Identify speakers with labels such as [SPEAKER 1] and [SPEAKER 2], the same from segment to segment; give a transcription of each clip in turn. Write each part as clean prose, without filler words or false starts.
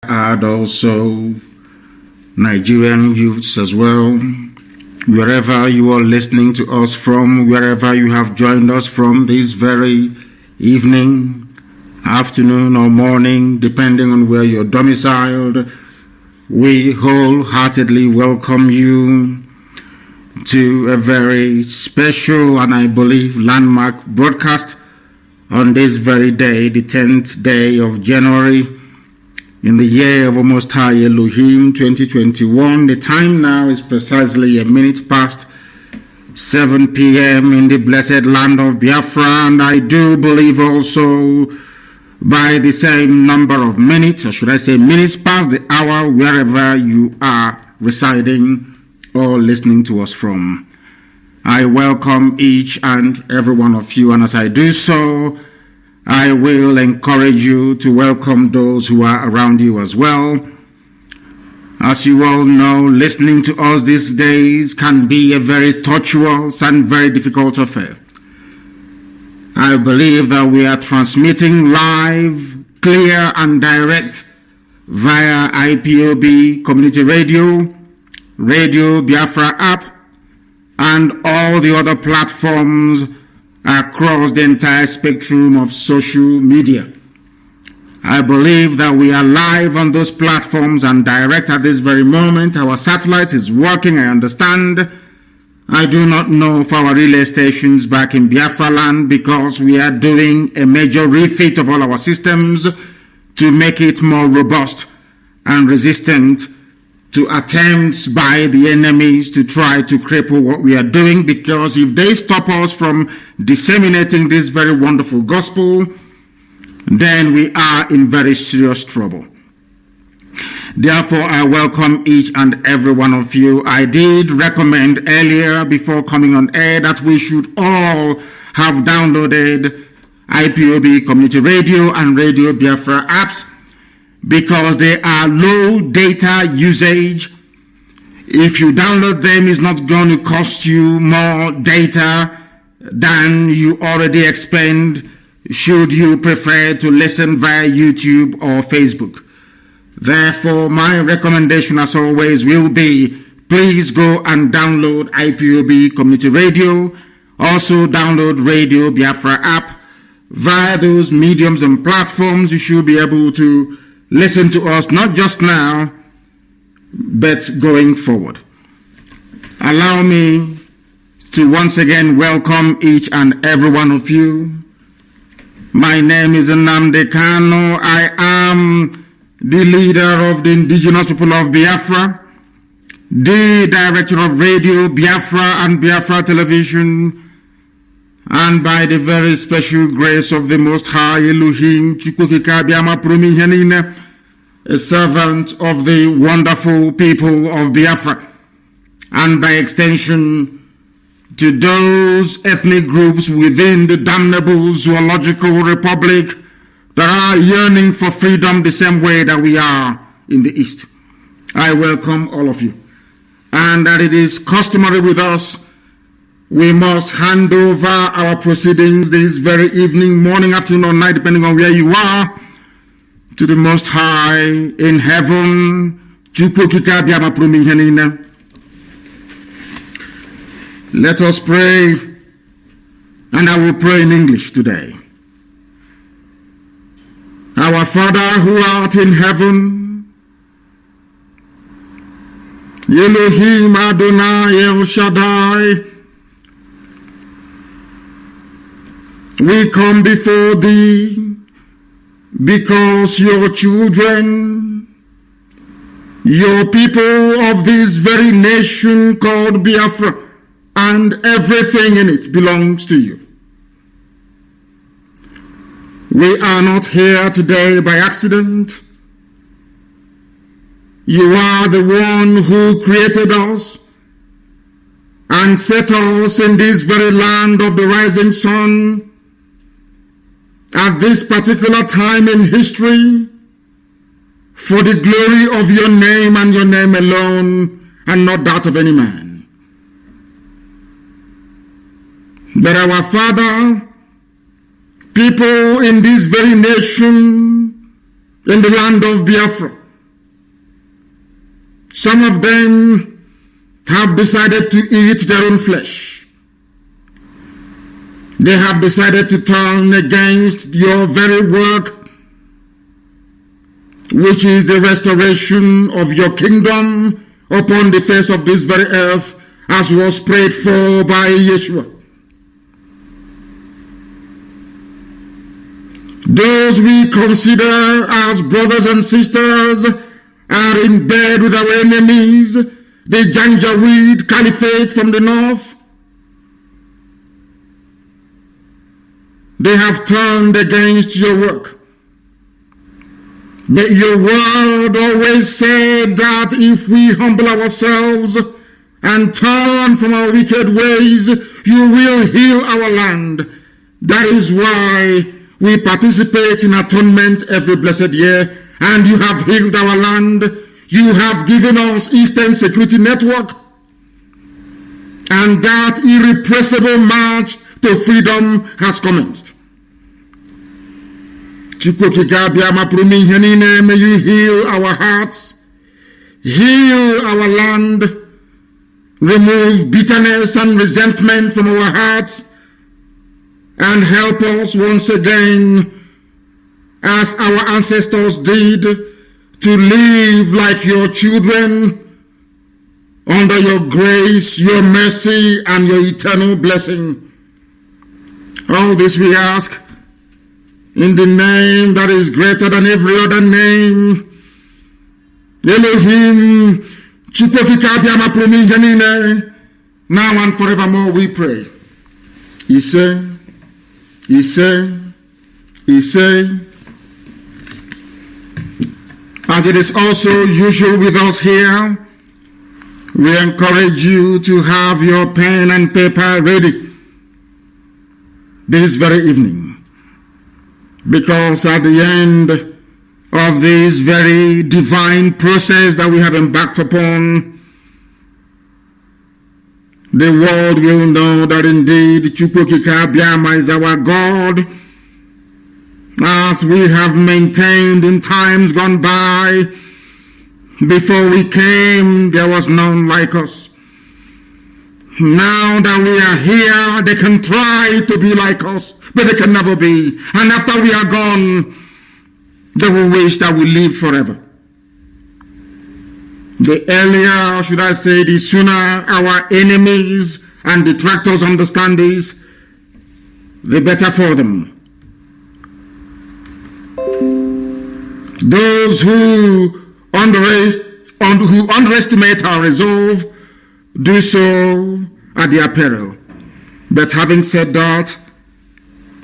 [SPEAKER 1] And also Nigerian youths as well, wherever you are listening to us from, wherever you have joined us from this very evening, afternoon or morning, depending on where you're domiciled, we wholeheartedly welcome you to a very special and I believe landmark broadcast on this very day, the 10th day of January, in the year of Most High Elohim 2021. The time now is precisely a minute past 7 p.m. in the blessed land of Biafra, and I do believe also by the same number of minutes, or should I say minutes past the hour, wherever you are residing or listening to us from. I welcome each and every one of you, and as I do so, I will encourage you to welcome those who are around you as well. As you all know, listening to us these days can be a very tortuous and very difficult affair. I believe that we are transmitting live, clear and direct via IPOB Community Radio, Radio Biafra app, and all the other platforms across the entire spectrum of social media. I believe that we are live on those platforms and direct at this very moment. Our satellite is working, I understand. I do not know for our relay stations back in Biafra land, because we are doing a major refit of all our systems to make it more robust and resistant to attempts by the enemies to try to cripple what we are doing, because if they stop us from disseminating this very wonderful gospel, then we are in very serious trouble. Therefore, I welcome each and every one of you. I did recommend earlier before coming on air that we should all have downloaded IPOB Community Radio and Radio Biafra apps, because they are low data usage. If you download them, it's not going to cost you more data than you already expend should you prefer to listen via YouTube or Facebook. Therefore, my recommendation as always will be, please go and download IPOB Community Radio. Also download Radio Biafra app. Via those mediums and platforms, you should be able to listen to us not just now, but going forward. Allow me to once again welcome each and every one of you. My name is Nnamdi Kanu. I am the leader of the indigenous people of Biafra, the director of Radio Biafra and Biafra Television, and by the very special grace of the Most High Elohim, a servant of the wonderful people of Biafra, and by extension to those ethnic groups within the damnable zoological republic that are yearning for freedom the same way that we are in the East. I welcome all of you. And that it is customary with us, we must hand over our proceedings this very evening, morning, afternoon, or night, depending on where you are, to the Most High in heaven. Let us pray, and I will pray in English today. Our Father who art in heaven, Elohim Adonai El Shaddai, we come before thee because your children, your people of this very nation called Biafra, and everything in it belongs to you. We are not here today by accident. You are the one who created us and set us in this very land of the rising sun at this particular time in history for the glory of your name and your name alone, and not that of any man. But our Father, people in this very nation, in the land of Biafra, Some of them have decided to eat their own flesh. They have decided to turn against your very work, which is the restoration of your kingdom upon the face of this very earth, as was prayed for by Yeshua. Those we consider as brothers and sisters are in bed with our enemies, the Janjaweed Caliphate from the north. They have turned against your work. But your word always said that if we humble ourselves and turn from our wicked ways, you will heal our land. That is why we participate in atonement every blessed year, and you have healed our land. You have given us Eastern Security Network, and that irrepressible march to freedom has commenced. May you heal our hearts, heal our land, remove bitterness and resentment from our hearts, and help us once again, as our ancestors did, to live like your children under your grace, your mercy, and your eternal blessing. All this we ask in the name that is greater than every other name, Elohim, now and forevermore we pray. He said, as it is also usual with us here, we encourage you to have your pen and paper ready this very evening, because at the end of this very divine process that we have embarked upon, the world will know that indeed Chukwukika Biama is our God, as we have maintained in times gone by. Before we came, there was none like us. Now that we are here, they can try to be like us, but they can never be. And after we are gone, they will wish that we live forever. The earlier, should I say, the sooner our enemies and detractors understand this, the better for them. Those who underestimate our resolve do so at their peril. But having said that,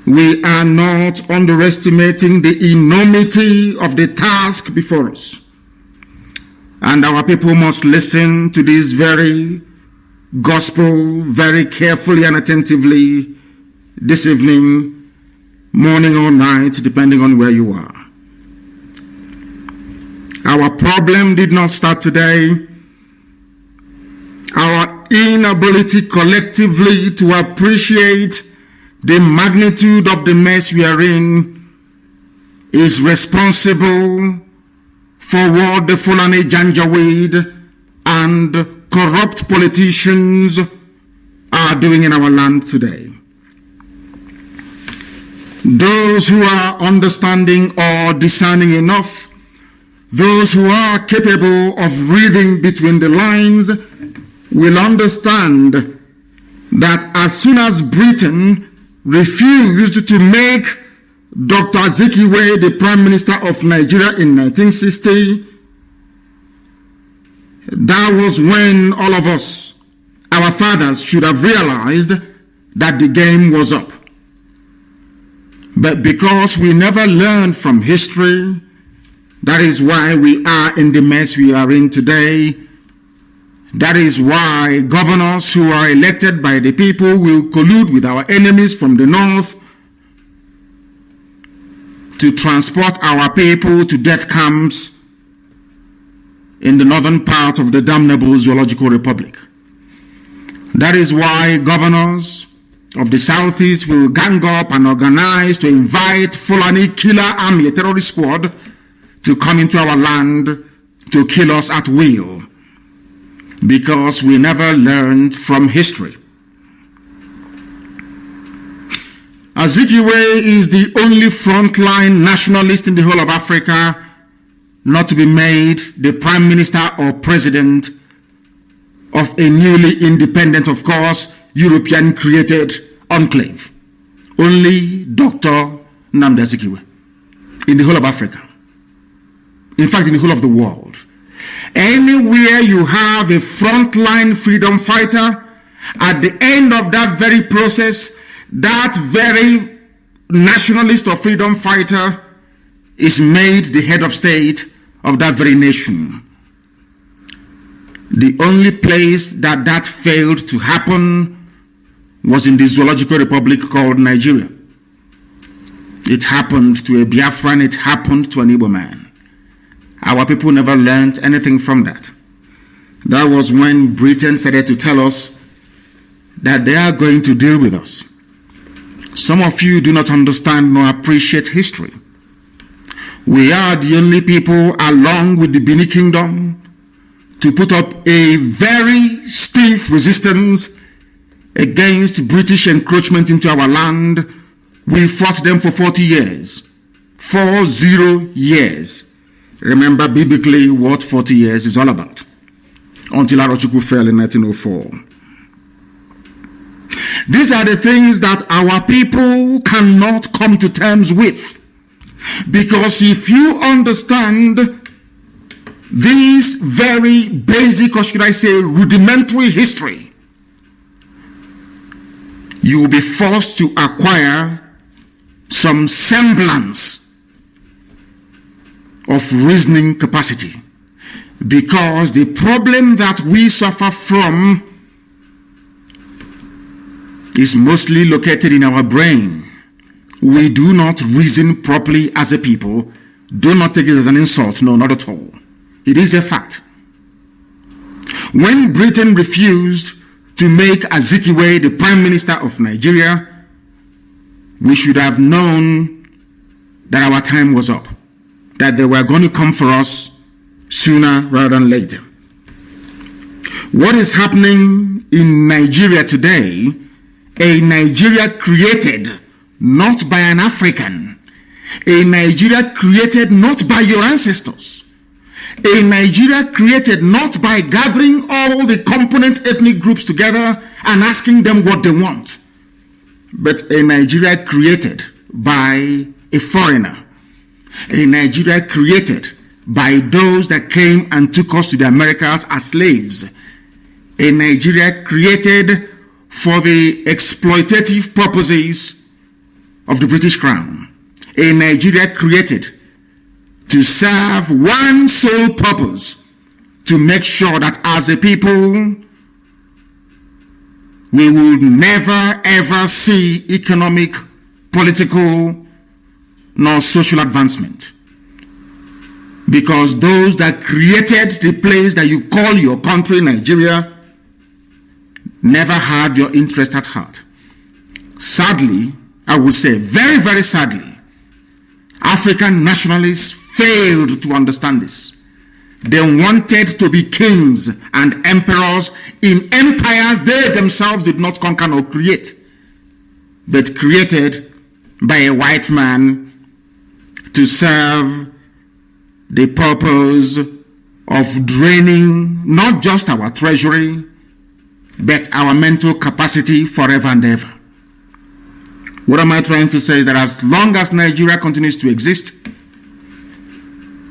[SPEAKER 1] we are not underestimating the enormity of the task before us. And our people must listen to this very gospel very carefully and attentively this evening, morning or night, depending on where you are. Our problem did not start today. Our inability collectively to appreciate the magnitude of the mess we are in is responsible for what the Fulani Janjaweed and corrupt politicians are doing in our land today. Those who are understanding or discerning enough, those who are capable of reading between the lines, will understand that as soon as Britain refused to make Dr. Azikiwe the Prime Minister of Nigeria in 1960, that was when all of us, our fathers, should have realized that the game was up. But because we never learned from history, that is why we are in the mess we are in today. That is why governors who are elected by the people will collude with our enemies from the north to transport our people to death camps in the northern part of the damnable Zoological Republic. That is why governors of the southeast will gang up and organize to invite Fulani killer army, a terrorist squad, to come into our land to kill us at will. because we never learned from history. Azikiwe is the only frontline nationalist in the whole of Africa not to be made the prime minister or president of a newly independent, of course, European-created enclave. Only Dr. Nnamdi Azikiwe in the whole of Africa. In fact, in the whole of the world. Anywhere you have a frontline freedom fighter, at the end of that very process, that very nationalist or freedom fighter is made the head of state of that very nation. The only place that failed to happen was in the zoological republic called Nigeria. It happened to a Biafran, it happened to an Igbo man. Our people never learned anything from that. That was when Britain started to tell us that they are going to deal with us. Some of you do not understand nor appreciate history. We are the only people, along with the Bini Kingdom, to put up a very stiff resistance against British encroachment into our land. We fought them for 40 years. 40 years. Remember biblically what 40 years is all about. Until Arochukwu fell in 1904. These are the things that our people cannot come to terms with. Because if you understand this very basic, or should I say rudimentary history, you will be forced to acquire some semblance of reasoning capacity. Because the problem that we suffer from is mostly located in our brain. We do not reason properly as a people. Do not take it as an insult. No, not at all. It is a fact. When Britain refused to make Azikiwe the Prime Minister of Nigeria, we should have known that our time was up, that they were going to come for us sooner rather than later. What is happening in Nigeria today, a Nigeria created not by an African, a Nigeria created not by your ancestors, a Nigeria created not by gathering all the component ethnic groups together and asking them what they want, but a Nigeria created by a foreigner, a Nigeria created by those that came and took us to the Americas as slaves, a Nigeria created for the exploitative purposes of the British Crown, a Nigeria created to serve one sole purpose, to make sure that as a people we will never ever see economic, political, nor social advancement. Because those that created the place that you call your country, Nigeria, never had your interest at heart. Sadly, I would say very, very sadly, African nationalists failed to understand this. They wanted to be kings and emperors in empires they themselves did not conquer nor create, but created by a white man to serve the purpose of draining not just our treasury, but our mental capacity forever and ever. What am I trying to say? Is that as long as Nigeria continues to exist,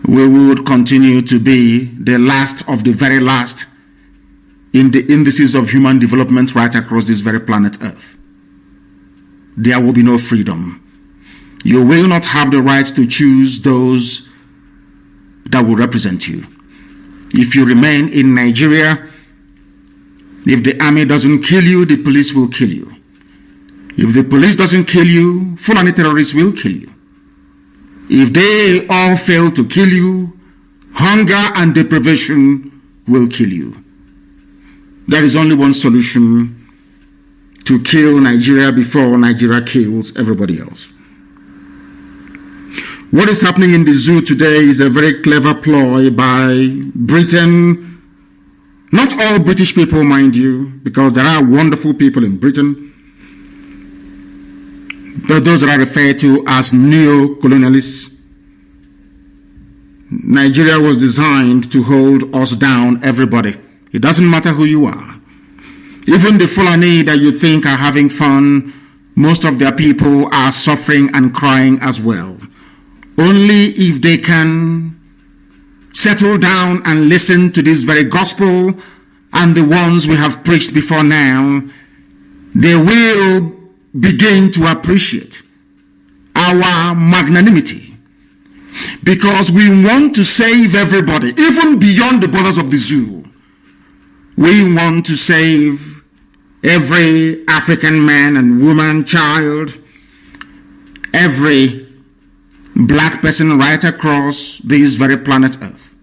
[SPEAKER 1] we would continue to be the last of the very last in the indices of human development right across this very planet Earth. There will be no freedom. You will not have the right to choose those that will represent you. If you remain in Nigeria, if the army doesn't kill you, the police will kill you. If the police doesn't kill you, Fulani terrorists will kill you. If they all fail to kill you, hunger and deprivation will kill you. There is only one solution: to kill Nigeria before Nigeria kills everybody else. What is happening in the zoo today is a very clever ploy by Britain Not all British people, mind you, because there are wonderful people in Britain, but those that are referred to as neo-colonialists. Nigeria was designed to hold us down, everybody. It doesn't matter who you are. Even the Fulani that you think are having fun, most of their people are suffering and crying as well. Only if they can settle down and listen to this very gospel and the ones we have preached before now, they will begin to appreciate our magnanimity, because we want to save everybody, even beyond the borders of the zoo. We want to save every African man and woman, child, every black person right across this very planet Earth.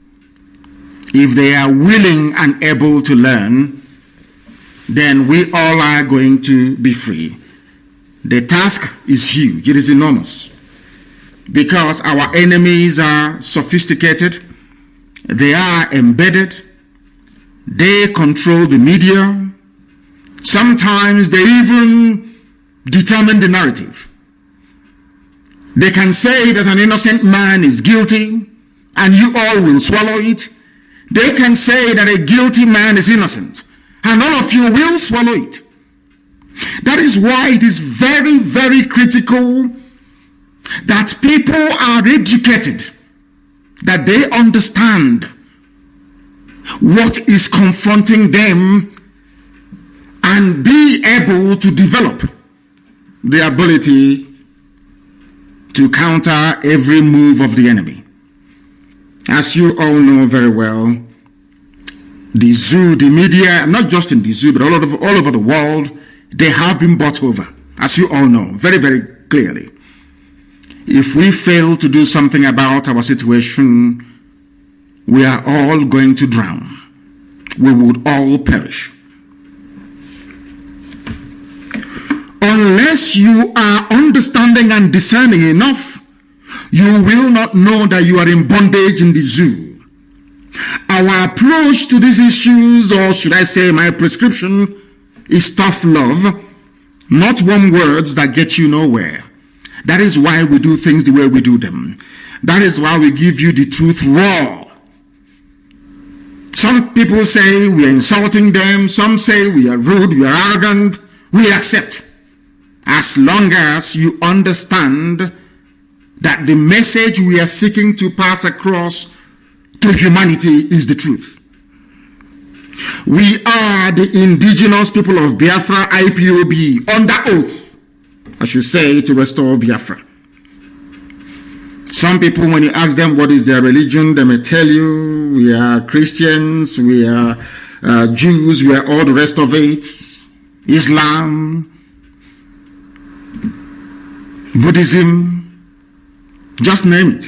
[SPEAKER 1] If they are willing and able to learn, then we all are going to be free. The task is huge, it is enormous, because our enemies are sophisticated, they are embedded, they control the media, sometimes they even determine the narrative. They can say that an innocent man is guilty and you all will swallow it. They can say that a guilty man is innocent and all of you will swallow it. That is why it is very, very critical that people are educated, that they understand what is confronting them and be able to develop the ability to counter every move of the enemy. As you all know very well, the zoo, the media, not just in the zoo, but all over the world, they have been bought over, as you all know, very, very clearly. If we fail to do something about our situation, we are all going to drown. We would all perish. Unless you are understanding and discerning enough, you will not know that you are in bondage in the zoo. Our approach to these issues, or should I say my prescription, is tough love, not warm words that get you nowhere. That is why we do things the way we do them. That is why we give you the truth raw. Some people say we are insulting them. Some say we are rude, we are arrogant. We accept. As long as you understand that the message we are seeking to pass across to humanity is the truth. We are the indigenous people of Biafra, IPOB, under oath, I should say, to restore Biafra. Some people, when you ask them what is their religion, they may tell you we are Christians, we are Jews, we are all the rest of it, Islam, Buddhism, just name it.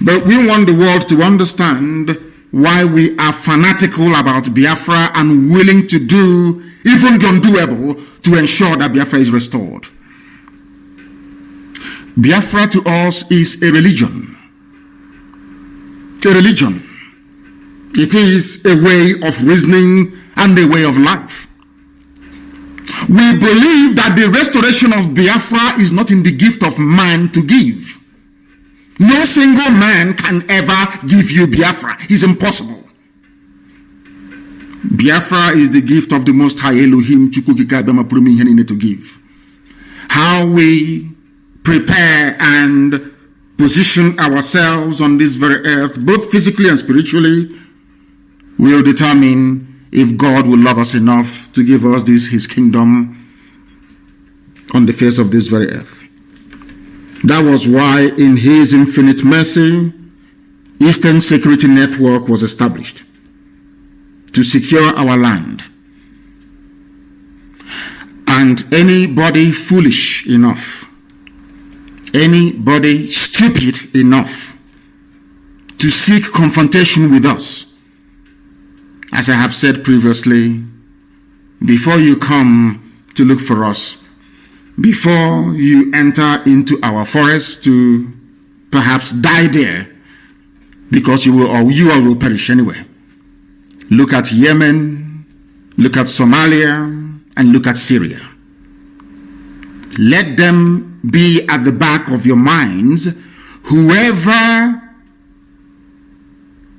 [SPEAKER 1] But we want the world to understand why we are fanatical about Biafra and willing to do even the undoable to ensure that Biafra is restored. Biafra to us is a religion. A religion. It is a way of reasoning and a way of life. We believe that the restoration of Biafra is not in the gift of man to give. No single man can ever give you Biafra. It's impossible. Biafra is the gift of the Most High Elohim to give. How we prepare and position ourselves on this very earth, both physically and spiritually, will determine if God will love us enough to give us his kingdom on the face of this very earth. That was why in his infinite mercy, Eastern Security Network was established to secure our land. And anybody foolish enough, anybody stupid enough to seek confrontation with us, as I have said previously, before you come to look for us, before you enter into our forest to perhaps die there, because you all will perish anyway, Look at Yemen, look at Somalia, and look at Syria. Let them be at the back of your minds. Whoever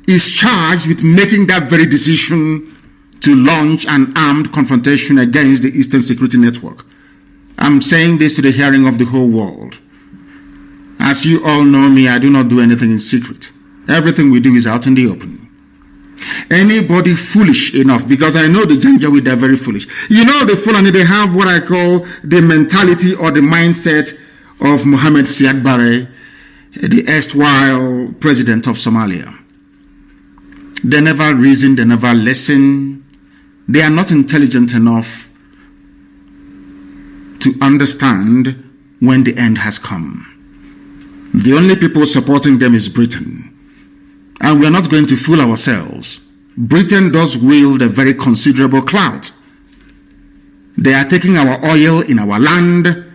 [SPEAKER 1] is charged with making that very decision to launch an armed confrontation against the Eastern Security Network. I'm saying this to the hearing of the whole world. As you all know me, I do not do anything in secret. Everything we do is out in the open. Anybody foolish enough, because I know the Janjaweed, they're very foolish. You know, the Fulani, they have what I call the mentality or the mindset of Mohammed Siad Barre, the erstwhile president of Somalia. They never reason, they never listen. They are not intelligent enough to understand when the end has come. The only people supporting them is Britain. And we are not going to fool ourselves. Britain does wield a very considerable clout. They are taking our oil in our land.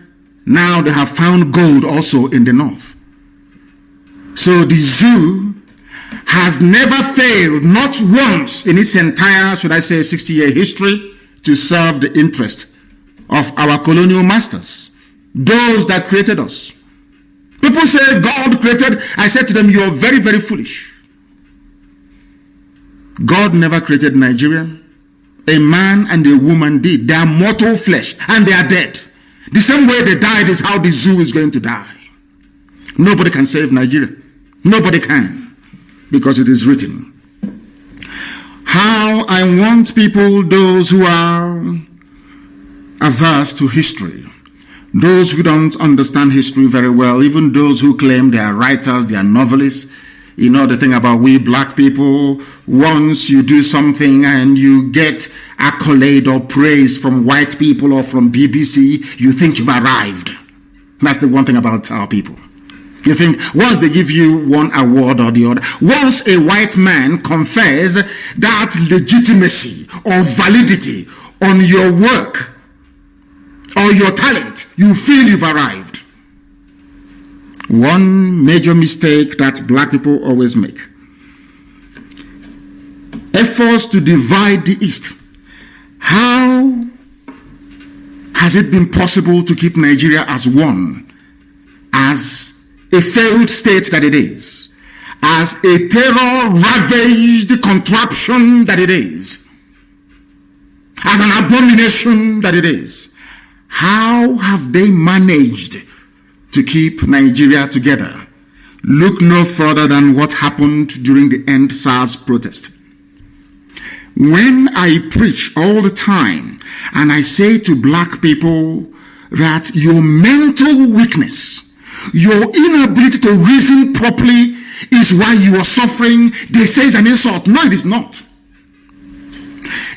[SPEAKER 1] Now they have found gold also in the north. So the zoo has never failed, not once in its entire, should I say, 60-year history, to serve the interest of our colonial masters, those that created us. People say God created. I said to them, you are very, very foolish. God never created Nigeria. A man and a woman did. They are mortal flesh and they are dead. The same way they died is how the zoo is going to die. Nobody can save Nigeria. Nobody can, because it is written. How I want people, those who are averse to history, those who don't understand history very well, even those who claim they are writers, they are novelists. You know the thing about we black people, once you do something and you get accolade or praise from white people or from BBC, you think you've arrived. That's the one thing about our people. You think once they give you one award or the other, once a white man confers that legitimacy or validity on your work or your talent, you feel you've arrived. One major mistake that black people always make. Efforts to divide the East. How has it been possible to keep Nigeria as one, as a failed state that it is, as a terror-ravaged contraption that it is, as an abomination that it is? How have they managed to keep Nigeria together? Look no further than what happened during the End SARS protest. When I preach all the time and I say to black people that your mental weakness, your inability to reason properly is why you are suffering, they say it's an insult. No, it is not.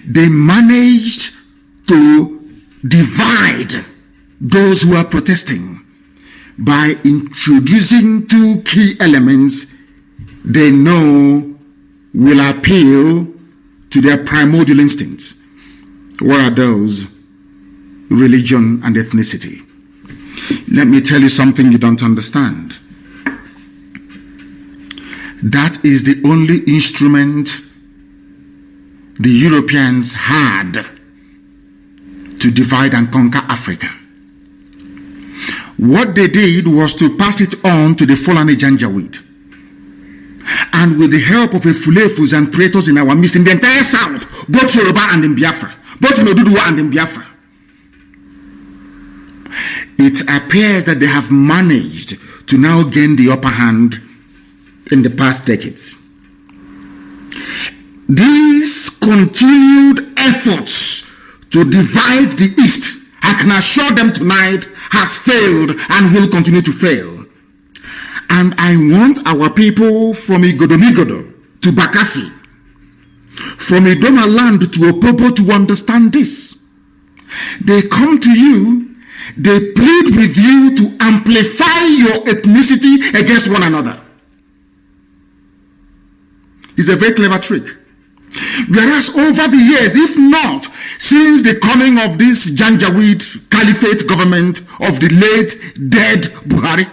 [SPEAKER 1] They managed to divide those who are protesting by introducing two key elements they know will appeal to their primordial instincts. What are those? Religion and ethnicity. Let me tell you something you don't understand. That is the only instrument the Europeans had to divide and conquer Africa. What they did was to pass it on to the Fulani Janjaweed. And with the help of the Fulefus and traitors in our midst, in the entire South, both Yoruba and in Biafra, both in Oduduwa and in Biafra, it appears that they have managed to now gain the upper hand in the past decades. These continued efforts to divide the East, I can assure them tonight, has failed and will continue to fail. And I want our people from Igodomigodo to Bakassi, from Idoma land to Opobo to understand this. They come to you, they plead with you to amplify your ethnicity against one another. It's a very clever trick. Whereas over the years, if not since the coming of this Janjaweed Caliphate government of the late dead Buhari,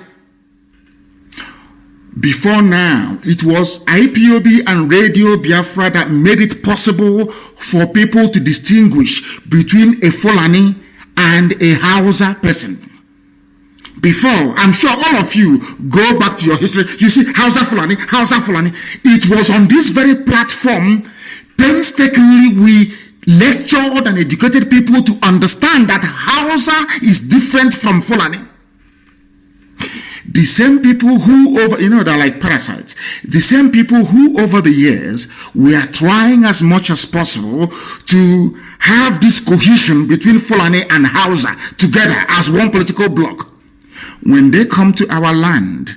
[SPEAKER 1] Before now, it was IPOB and Radio Biafra that made it possible for people to distinguish between a Fulani and a Hausa person. Before, I'm sure all of you go back to your history, you see Hausa Fulani. It was on this very platform, painstakingly we lectured and educated people to understand that Hausa is different from Fulani. The same people who they're like parasites. The same people who over the years were trying as much as possible to have this cohesion between Fulani and Hausa together as one political bloc. When they come to our land,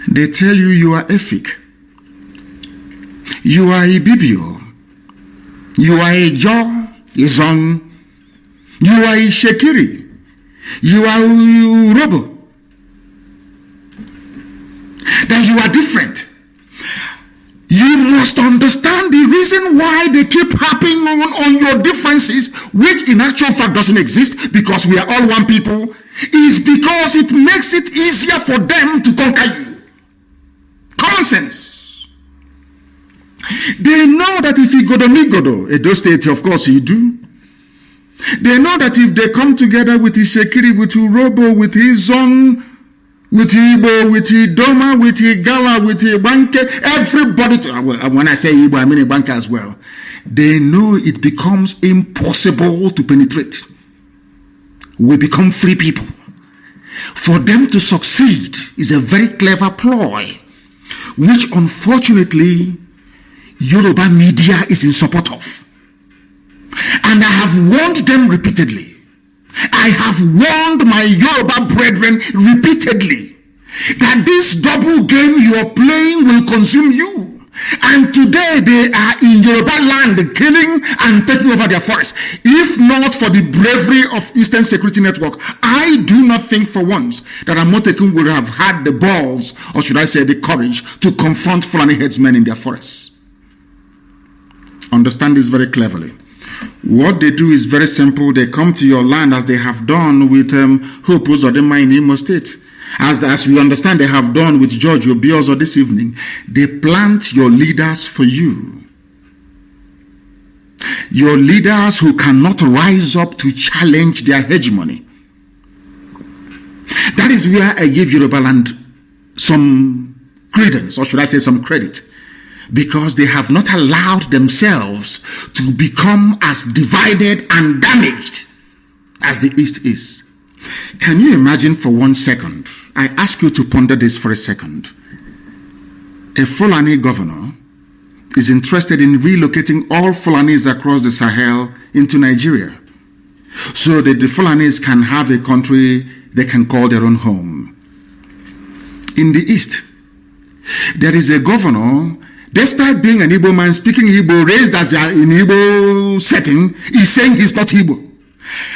[SPEAKER 1] they tell you are Efik, you are a Bibio, you are a Jo, a Zong, you are a Shekiri, you are a Urobo. That you are different. You must understand the reason why they keep harping on your differences, which in actual fact doesn't exist because we are all one people, is because it makes it easier for them to conquer you. Common sense. They know that if you go to Migodo, Edo State, of course you do. They know that if they come together with Ishekiri, with Urobo, with Izong, with Igbo, with Idoma, with Igala, with Ibanke, everybody, when I say Igbo, I mean Ibanke as well. They know it becomes impossible to penetrate. We become free people. For them to succeed is a very clever ploy, which unfortunately Yoruba media is in support of. And I have warned them repeatedly. I have warned my Yoruba brethren repeatedly that this double game you are playing will consume you. And today they are in Yoruba land killing and taking over their forests. If not for the bravery of Eastern Security Network, I do not think for once that Amotekun would have had the balls, or should I say the courage, to confront Fulani headsmen in their forests. Understand this very cleverly. What they do is very simple. They come to your land as they have done with Hope Uzodinma in Imo State. As we understand they have done with George Obiozo this evening. They plant your leaders for you. Your leaders who cannot rise up to challenge their hegemony. That is where I give Yoruba land some credence, or should I say some credit. Because they have not allowed themselves to become as divided and damaged as the East is. Can you imagine for 1 second? I ask you to ponder this for a second. A Fulani governor is interested in relocating all Fulanis across the Sahel into Nigeria, so that the Fulanis can have a country they can call their own home. In the East, there is a governor. Despite being an Igbo man, speaking Igbo, raised as in Igbo setting, he's saying he's not Igbo.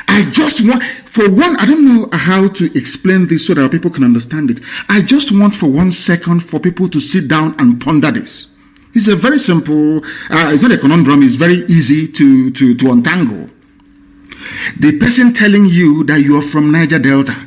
[SPEAKER 1] I just want, for one, I don't know how to explain this so that people can understand it. I just want for 1 second for people to sit down and ponder this. It's a very simple, it's not a conundrum, it's very easy to untangle. The person telling you that you are from Niger Delta,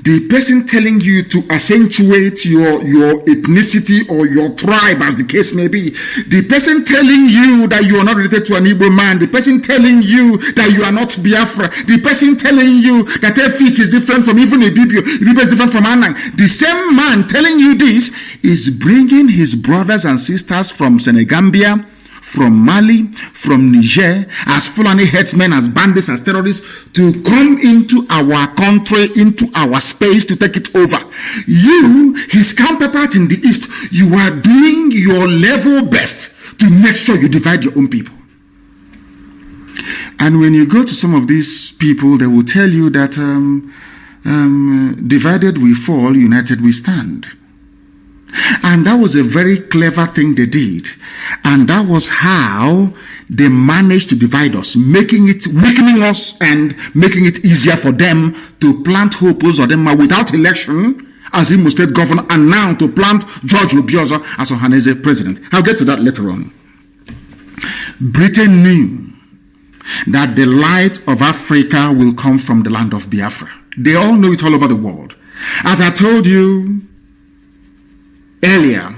[SPEAKER 1] the person telling you to accentuate your ethnicity or your tribe, as the case may be, the person telling you that you are not related to an Igbo man, the person telling you that you are not Biafra, the person telling you that Efik is different from even Ibibio, Ibibio is different from Anang, the same man telling you this is bringing his brothers and sisters from Senegambia, from Mali, from Niger, as Fulani headsmen, as bandits, as terrorists, to come into our country, into our space, to take it over. You, his counterpart in the East, you are doing your level best to make sure you divide your own people. And when you go to some of these people, they will tell you that divided we fall, united we stand. And that was a very clever thing they did. And that was how they managed to divide us, weakening us and making it easier for them to plant Hope Uzodinma without election as Imo State governor, and now to plant George Obiozo as Ohaneze president. I'll get to that later on. Britain knew that the light of Africa will come from the land of Biafra. They all know it all over the world. As I told you, earlier,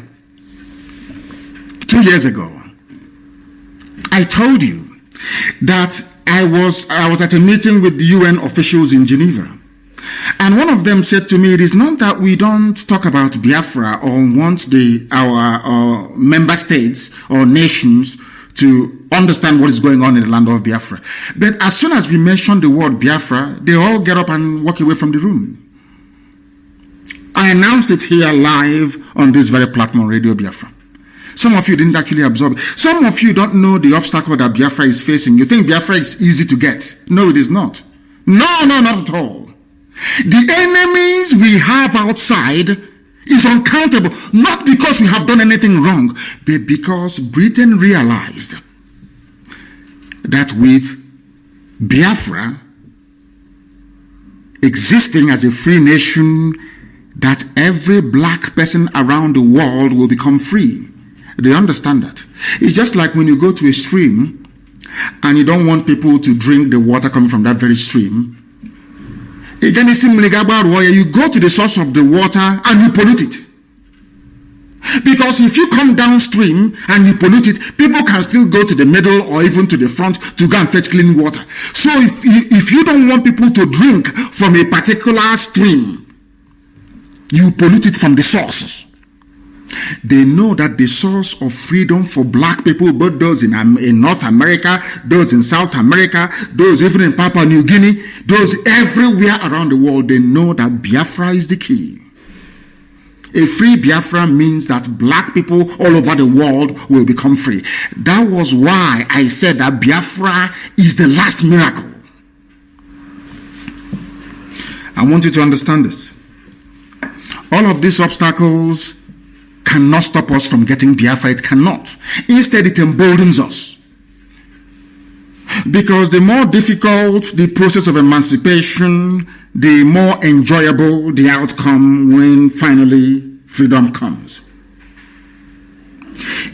[SPEAKER 1] 2 years ago, I told you that I was at a meeting with the UN officials in Geneva. And one of them said to me, it is not that we don't talk about Biafra or want our member states or nations to understand what is going on in the land of Biafra. But as soon as we mention the word Biafra, they all get up and walk away from the room. I announced it here live on this very platform, Radio Biafra. Some of you didn't actually absorb it. Some of you don't know the obstacle that Biafra is facing. You think Biafra is easy to get. No, it is not. No, not at all. The enemies we have outside is uncountable, not because we have done anything wrong, but because Britain realized that with Biafra existing as a free nation, that every black person around the world will become free. They understand that. It's just like when you go to a stream and you don't want people to drink the water coming from that very stream. You go to the source of the water and you pollute it. Because if you come downstream and you pollute it, people can still go to the middle or even to the front to go and fetch clean water. So if you don't want people to drink from a particular stream, you pollute it from the sources. They know that the source of freedom for black people, both those in North America, those in South America, those even in Papua New Guinea, those everywhere around the world, they know that Biafra is the key. A free Biafra means that black people all over the world will become free. That was why I said that Biafra is the last miracle. I want you to understand this. All of these obstacles cannot stop us from getting Biafra. It cannot. Instead, it emboldens us. Because the more difficult the process of emancipation, the more enjoyable the outcome when finally freedom comes.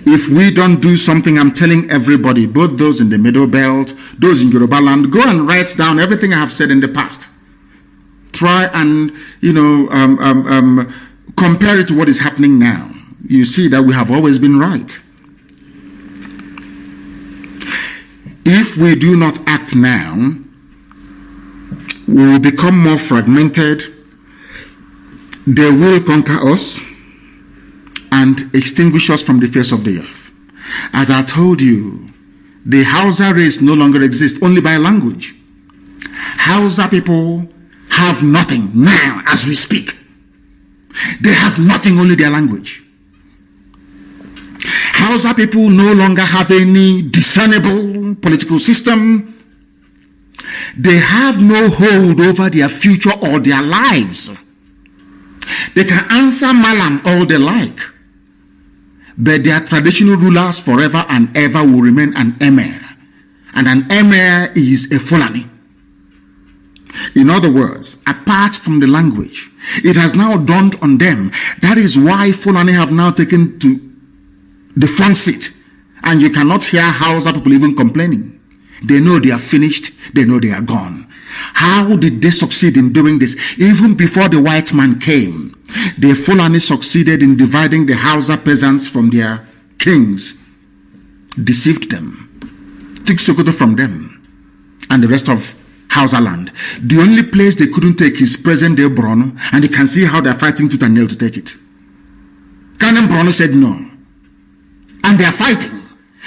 [SPEAKER 1] If we don't do something, I'm telling everybody, both those in the Middle Belt, those in Yoruba land, go and write down everything I have said in the past. Try and, compare it to what is happening now. You see that we have always been right. If we do not act now, we will become more fragmented. They will conquer us and extinguish us from the face of the earth. As I told you, the Hausa race no longer exists, only by language. Hausa people have nothing now as we speak. They have nothing, only their language. Hausa people no longer have any discernible political system. They have no hold over their future or their lives. They can answer Malam all they like, but their traditional rulers forever and ever will remain an emir. And an emir is a Fulani. In other words, apart from the language, it has now dawned on them. That is why Fulani have now taken to the front seat, and you cannot hear Hausa people even complaining. They know they are finished. They know they are gone. How did they succeed in doing this? Even before the white man came, the Fulani succeeded in dividing the Hausa peasants from their kings, deceived them, took Sokoto from them, and the rest of Hausa land. The only place they couldn't take is present-day Borno, and you can see how they're fighting tooth and nail to take it. Kanu Borno said no. And they are fighting.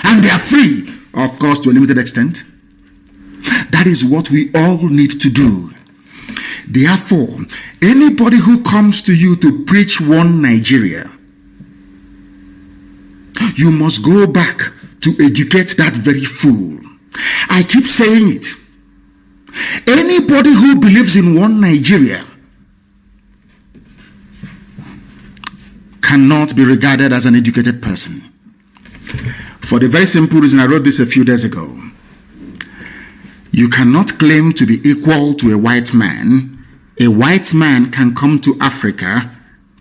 [SPEAKER 1] And they are free, of course, to a limited extent. That is what we all need to do. Therefore, anybody who comes to you to preach one Nigeria, you must go back to educate that very fool. I keep saying it. Anybody who believes in one Nigeria cannot be regarded as an educated person. For the very simple reason, I wrote this a few days ago. You cannot claim to be equal to a white man. A white man can come to Africa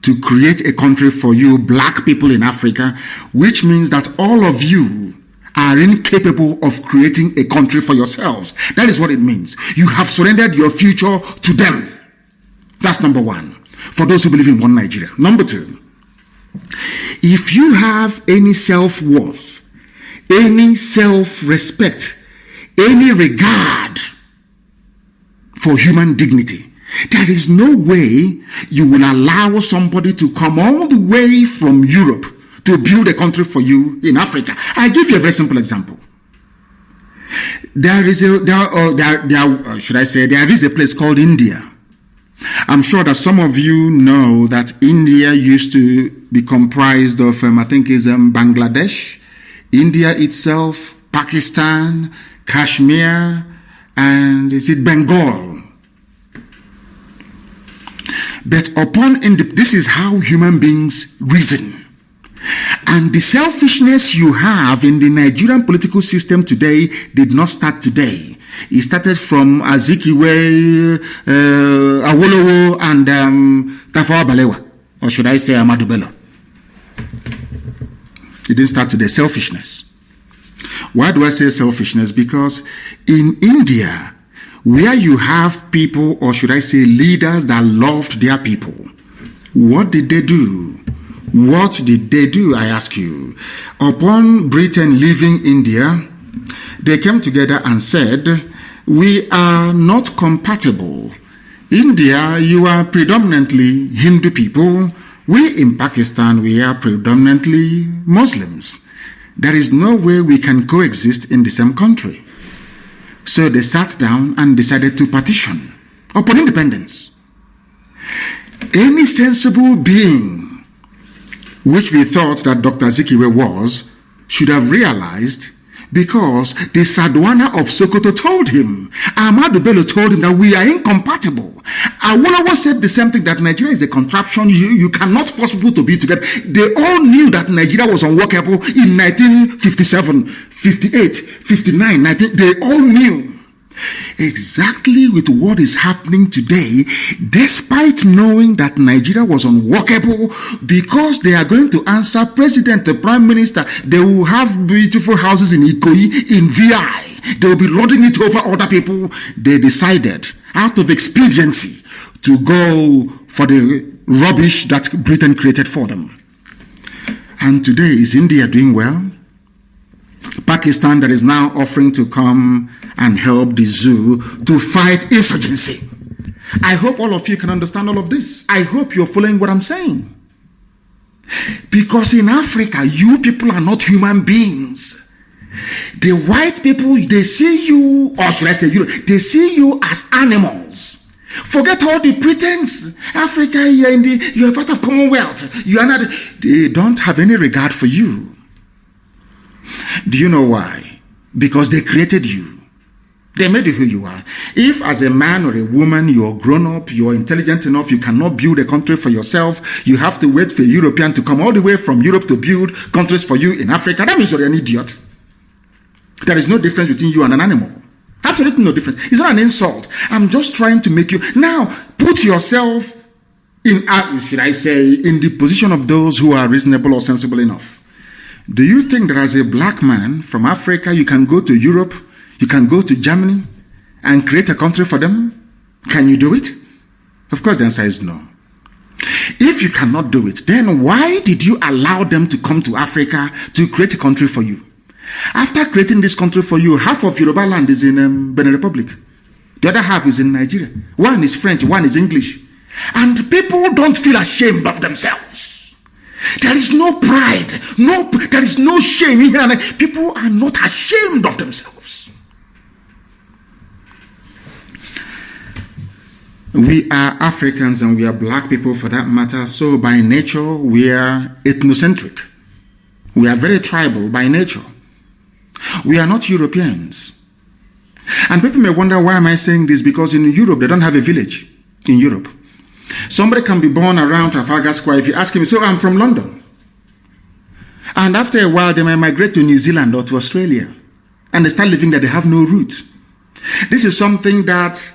[SPEAKER 1] to create a country for you, black people in Africa, which means that all of you are incapable of creating a country for yourselves. That is what it means. You have surrendered your future to them. That's number one, for those who believe in one Nigeria. Number two, If you have any self-worth, any self-respect, any regard for human dignity, there is no way you will allow somebody to come all the way from Europe to build a country for you in Africa. I give you a very simple example. There is a place called India. I'm sure that some of you know that India used to be comprised of, I think it's Bangladesh, India itself, Pakistan, Kashmir, and is it Bengal? But this is how human beings reason. And the selfishness you have in the Nigerian political system today did not start today. It started from Azikiwe, Awolowo, and Tafawa Balewa. Or should I say Ahmadu Bello? It didn't start today. Selfishness. Why do I say selfishness? Because in India, where you have people, or should I say leaders that loved their people, what did they do? What did they do, I ask you? Upon Britain leaving India, they came together and said, we are not compatible. India, you are predominantly Hindu people. We in Pakistan, we are predominantly Muslims. There is no way we can coexist in the same country. So they sat down and decided to partition upon independence. Any sensible being, which we thought that Dr. Azikiwe was, should have realized, because the Sadwana of Sokoto told him, Ahmadu Bello told him that we are incompatible. Awolowo said the same thing, that Nigeria is a contraption. You cannot force people to be together. They all knew that Nigeria was unworkable in 1957, 58, 59, 19. They all knew. Exactly with what is happening today, despite knowing that Nigeria was unworkable, because they are going to answer president, the prime minister. They will have beautiful houses in Ikoyi, in VI. They will be lording it over other people. They decided, out of expediency, to go for the rubbish that Britain created for them. And today, is India doing well? Pakistan, that is now offering to come and help the zoo to fight insurgency. I hope all of you can understand all of this. I hope you're following what I'm saying. Because in Africa, you people are not human beings. The white people, they see you, or should I say you, they see you as animals. Forget all the pretense. Africa, you're part of Commonwealth. You are not. They don't have any regard for you. Do you know why? Because they created you. They made you who you are. If as a man or a woman, you're grown up, you're intelligent enough, you cannot build a country for yourself, you have to wait for a European to come all the way from Europe to build countries for you in Africa, that means you're an idiot. There is no difference between you and an animal. Absolutely no difference. It's not an insult. I'm just trying to make you... Now, put yourself in, should I say, in the position of those who are reasonable or sensible enough. Do you think that as a black man from Africa, you can go to Europe, you can go to Germany and create a country for them? Can you do it? Of course, the answer is no. If you cannot do it, then why did you allow them to come to Africa to create a country for you? After creating this country for you, half of Yoruba land is in Benin Republic. The other half is in Nigeria. One is French, one is English. And people don't feel ashamed of themselves. There is no pride. There is no shame. People are not ashamed of themselves. We are Africans and we are black people for that matter. So by nature, we are ethnocentric. We are very tribal by nature. We are not Europeans. And people may wonder, why am I saying this? Because in Europe, they don't have a village in Europe. Somebody can be born around Trafalgar Square. If you ask him, so I'm from London. And after a while, they might migrate to New Zealand or to Australia. And they start living there. They have no root. This is something that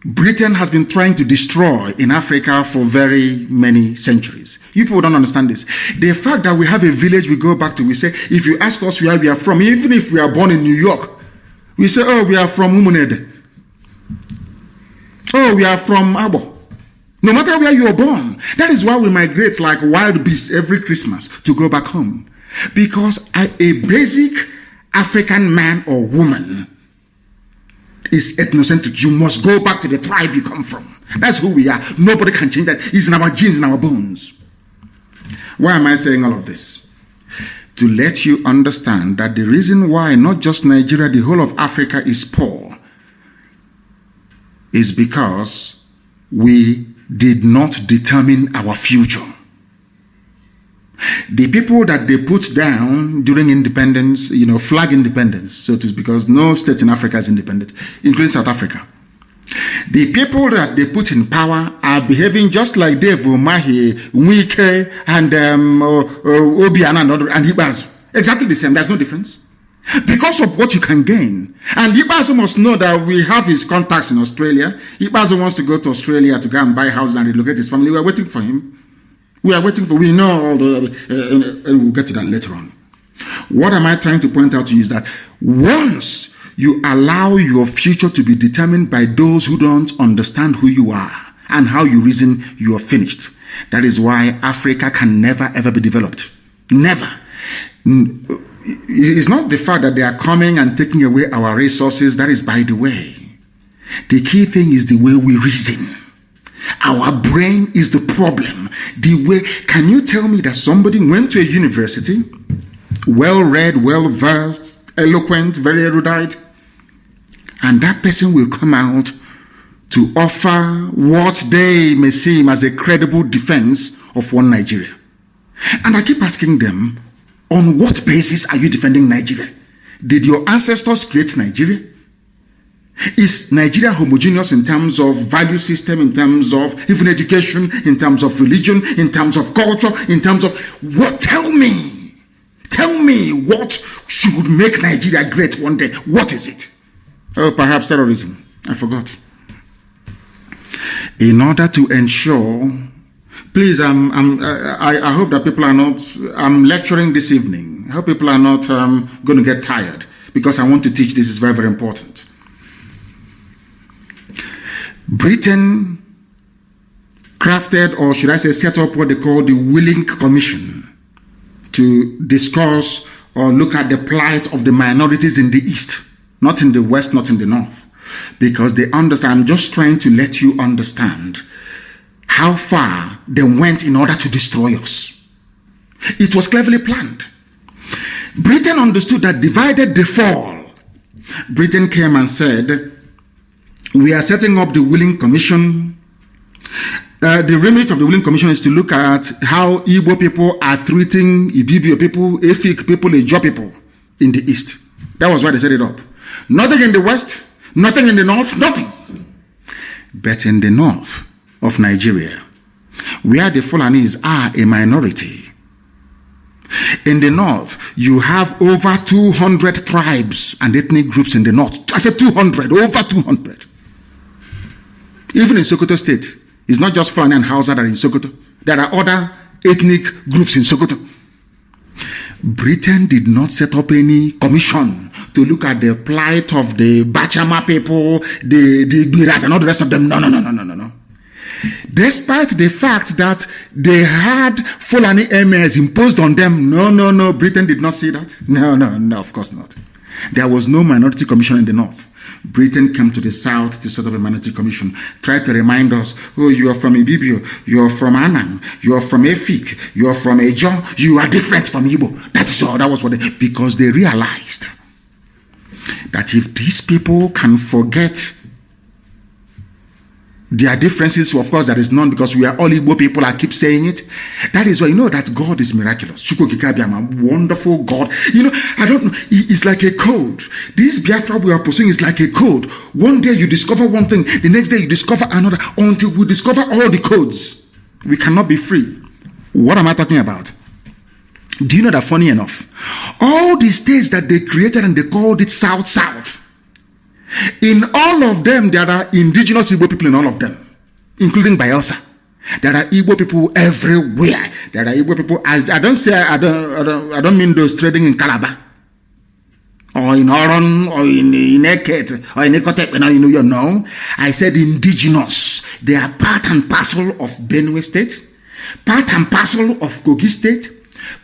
[SPEAKER 1] Britain has been trying to destroy in Africa for very many centuries. You people don't understand this. The fact that we have a village we go back to, we say, if you ask us where we are from, even if we are born in New York, we say, oh, we are from Umunede. Oh, we are from Abo. No matter where you are born. That is why we migrate like wild beasts every Christmas to go back home. Because a basic African man or woman is ethnocentric. You must go back to the tribe you come from. That's who we are. Nobody can change that. It's in our genes, in our bones. Why am I saying all of this? To let you understand that the reason why not just Nigeria, the whole of Africa is poor is because we did not determine our future. The people that they put down during independence, flag independence, so it is because no state in Africa is independent, including South Africa. The people that they put in power are behaving just like Dave Umahi, Wike, and Obiana and Ibazu. Exactly the same. There's no difference. Because of what you can gain. And Ibazu must know that we have his contacts in Australia. Ibazu wants to go to Australia to go and buy houses and relocate his family. We are waiting for him. We know all the, and we'll get to that later on. What am I trying to point out to you is that once you allow your future to be determined by those who don't understand who you are and how you reason, you are finished. That is why Africa can never ever be developed. Never. It's not the fact that they are coming and taking away our resources. That is by the way. The key thing is the way we reason. Our brain is the problem. Can you tell me that somebody went to a university, well-read, well-versed, eloquent, very erudite, and that person will come out to offer what they may seem as a credible defense of one Nigeria? And I keep asking them, on what basis are you defending Nigeria? Did your ancestors create Nigeria? Is Nigeria homogeneous in terms of value system, in terms of even education, in terms of religion, in terms of culture, in terms of what? Tell me what should make Nigeria great one day. What is it? Oh, perhaps terrorism. I forgot. In order to ensure, please, I hope that people are not, I'm lecturing this evening. I hope people are not going to get tired because I want to teach. This is very, very important. Britain crafted, or should I say set up, what they call the Willing Commission to discuss or look at the plight of the minorities in the East, not in the West, not in the North, because they understand. I'm just trying to let you understand how far they went in order to destroy us. It was cleverly planned. Britain understood that divided they fall. Britain came and said, we are setting up the Willing Commission. The remit of the Willing Commission is to look at how Igbo people are treating Ibibio people, Efik people, Ijo people in the East. That was why they set it up. Nothing in the West, nothing in the North, nothing. But in the North of Nigeria, where the Fulanis are a minority, in the North, you have over 200 tribes and ethnic groups in the North. I said 200, over 200. Even in Sokoto State, it's not just Fulani and Hausa that are in Sokoto. There are other ethnic groups in Sokoto. Britain did not set up any commission to look at the plight of the Bachama people, the Biras, and all the rest of them. No. Despite the fact that they had Fulani emirs imposed on them, no, Britain did not see that. No, of course not. There was no minority commission in the North. Britain came to the South to set up a minority commission, tried to remind us, oh, you are from Ibibio, you are from Anang, you are from Efik, you are from Ejo, you are different from Igbo. That's all. That was what because they realized that if these people can forget their differences, of course, there is none because we are all Igbo people. I keep saying it. That is why you know that God is miraculous. Chukwukikabiama, wonderful God. I don't know. It's like a code. This Biafra we are pursuing is like a code. One day you discover one thing, the next day you discover another, until we discover all the codes. We cannot be free. What am I talking about? Do you know that, funny enough, all the states that they created and they called it South, in all of them, there are indigenous Igbo people in all of them, including Bayelsa. There are Igbo people everywhere. There are Igbo people. I don't mean those trading in Calabar or in Oron, or in Eket, or in Ekotep, you know. I said indigenous. They are part and parcel of Benue State, part and parcel of Kogi State,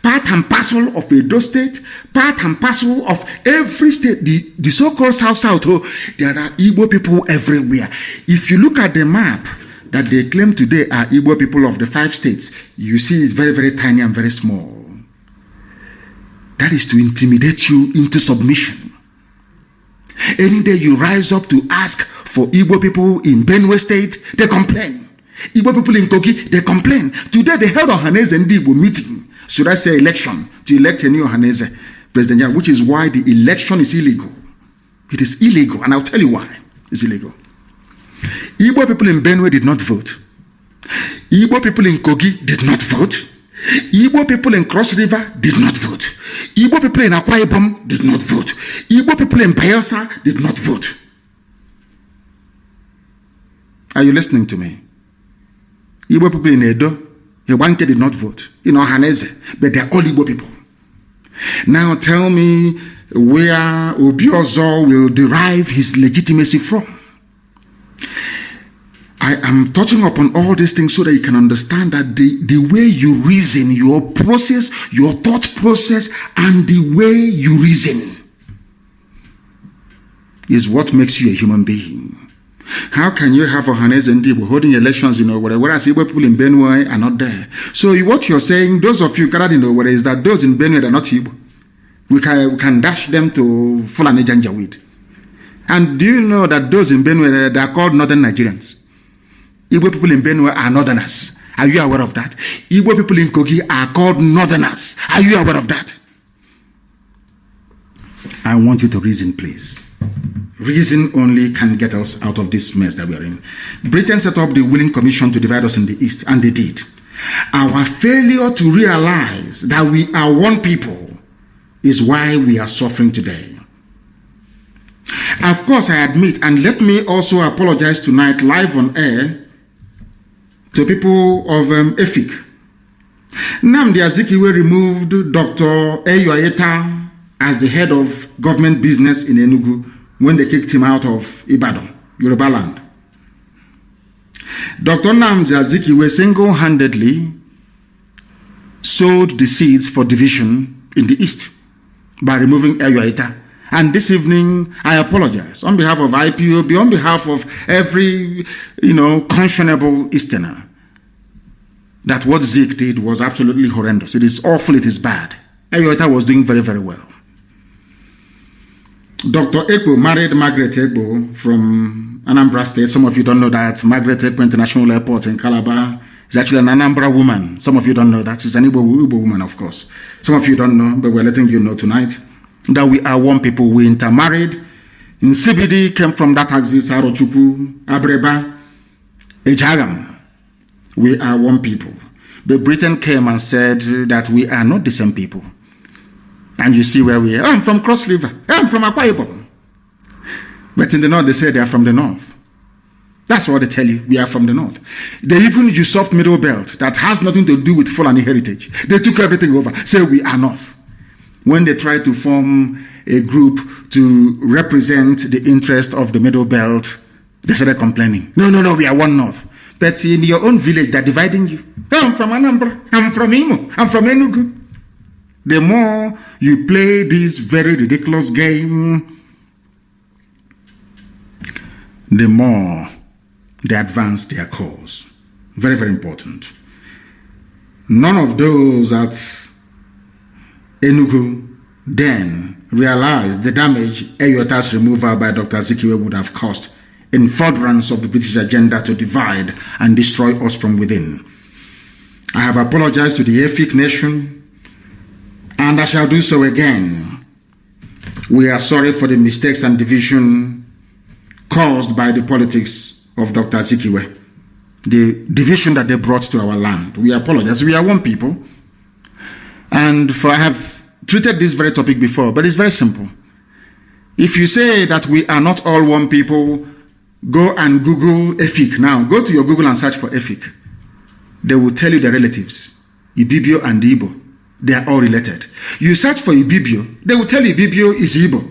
[SPEAKER 1] part and parcel of Edo State, part and parcel of every state, the so-called South, there are Igbo people everywhere. If you look at the map that they claim today are Igbo people of the 5 states, you see it's very, very tiny and very small. That is to intimidate you into submission. Any day you rise up to ask for Igbo people in Benue State, they complain. Igbo people in Kogi, they complain. Today they held a Ohaneze and Igbo meeting, should I say election, to elect a new Ohaneze president, which is why the election is illegal. It is illegal, and I'll tell you why it's illegal. Igbo people in Benue did not vote. Igbo people in Kogi did not vote. Igbo people in Cross River did not vote. Igbo people in Akwa Ibom did not vote. Igbo people in Bayelsa did not vote. Are you listening to me? Igbo people in Edo, Iwanke did not vote. In Ohaneze, but they're all Igbo people. Now tell me where Obiozo will derive his legitimacy from. I am touching upon all these things so that you can understand that the way you reason, your process, your thought process, and the way you reason is what makes you a human being. How can you have Ohaneze and Igbo holding elections in Owerri, whereas Igbo people in Benue are not there? So what you're saying, those of you gathered in Owerri, is that those in Benue are not Igbo. We can dash them to Fulani Janjaweed. And do you know that those in Benue, they are called Northern Nigerians? Igbo people in Benue are Northerners. Are you aware of that? Igbo people in Kogi are called Northerners. Are you aware of that? I want you to reason, please. Reason only can get us out of this mess that we are in. Britain set up the Willing Commission to divide us in the East, and they did. Our failure to realize that we are one people is why we are suffering today. Of course, I admit, and let me also apologize tonight live on air to people of EFIC. Nnamdi Azikiwe removed Dr. Eyoyeta as the head of government business in Enugu when they kicked him out of Ibadan, Yoruba land. Dr. Nnamdi Azikiwe single-handedly sowed the seeds for division in the East by removing Eyoyeta. And this evening, I apologize on behalf of IPOB, on behalf of every, conscionable Easterner, that what Zeke did was absolutely horrendous. It is awful, it is bad. Eyoyeta was doing very, very well. Dr. Ekpo married Margaret Ekpo from Anambra State. Some of you don't know that. Margaret Ekpo International Airport in Calabar is actually an Anambra woman. Some of you don't know that. She's an Igbo woman, of course. Some of you don't know, but we're letting you know tonight that we are one people. We intermarried. In CBD came from that axis, Arochukwu, Abreba, Ejagam. We are one people. But Britain came and said that we are not the same people. And you see where we are. I'm from Cross River. I'm from Akwa Ibom. But in the north, they say they are from the north. That's what they tell you. We are from the north. They even usurped Middle Belt that has nothing to do with Fulani heritage. They took everything over. Say we are north. When they try to form a group to represent the interest of the Middle Belt, they started complaining. No, we are one north. But in your own village, they're dividing you. I'm from Anambra. I'm from Imo. I'm from Enugu. The more you play this very ridiculous game, the more they advance their cause. Very, very important. None of those at Enugu then realized the damage Eyoyeta's removal by Dr. Azikiwe would have caused in furtherance of the British agenda to divide and destroy us from within. I have apologized to the EFIC nation, and I shall do so again. We are sorry for the mistakes and division caused by the politics of Dr. Azikiwe, the division that they brought to our land. We apologize. We are one people. And I have treated this very topic before, but it's very simple. If you say that we are not all one people, go and Google EFIC now. Go to your Google and search for EFIC. They will tell you the relatives, Ibibio and Igbo. They are all related. You search for Ibibio, they will tell you Ibibio is Igbo.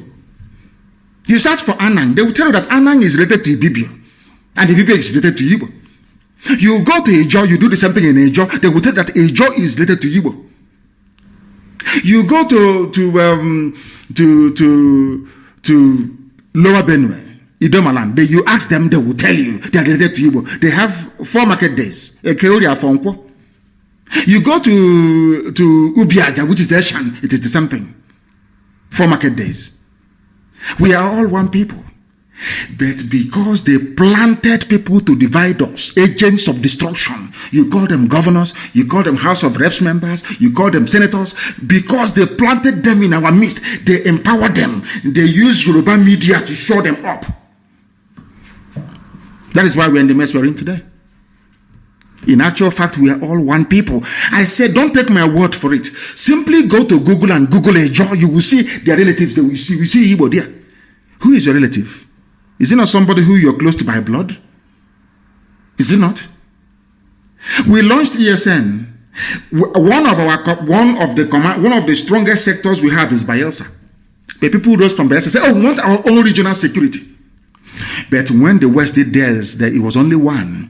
[SPEAKER 1] You search for Anang, they will tell you that Anang is related to Ibibio, and Ibibio is related to Igbo. You go to Ejo, you do the same thing in Ejo, they will tell you that Ejo is related to Igbo. You go to Lower Benue, Idomaland, you ask them, they will tell you they are related to Igbo. They have 4 market days. You go to Ubiaja, which is the Eshan, it is the same thing. 4 market days. We are all one people. But because they planted people to divide us, agents of destruction, you call them governors, you call them House of Reps members, you call them senators, because they planted them in our midst, they empowered them, they use Yoruba media to show them up. That is why we're in the mess we're in today. In actual fact, we are all one people. I said, don't take my word for it. Simply go to Google and Google Ejo. You will see their relatives. We see Igbo there. Who is your relative? Is it not somebody who you're close to by blood? Is it not? We launched ESN. One of the strongest sectors we have is Bayelsa. The people rose from Bayelsa say, "Oh, we want our own regional security." But when the West did theirs, it was only one.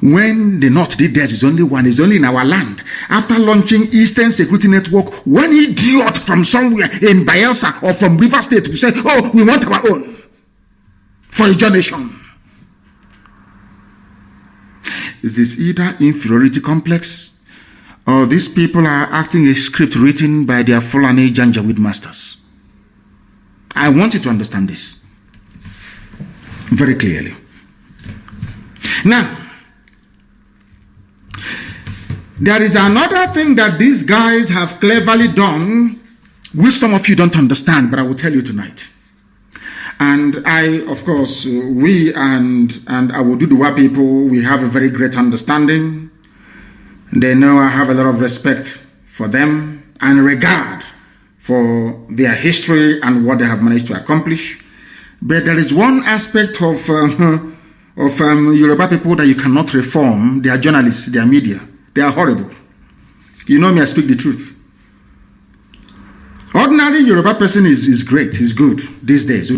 [SPEAKER 1] When the North did theirs, it's only one. It's only in our land. After launching Eastern Security Network, one idiot from somewhere in Bayelsa or from River State will say, "Oh, we want our own for a nation." Is this either inferiority complex, or these people are acting a script written by their Fulani Janjaweed masters? I want you to understand this very clearly. Now, there is another thing that these guys have cleverly done, which some of you don't understand, but I will tell you tonight. And I, of course, we and I will do the Wa people, we have a very great understanding. They know I have a lot of respect for them and regard for their history and what they have managed to accomplish. But there is one aspect of Yoruba people that you cannot reform. They are journalists, they are media. They are horrible. You know me, I speak the truth. Ordinary Yoruba person is great, is good these days.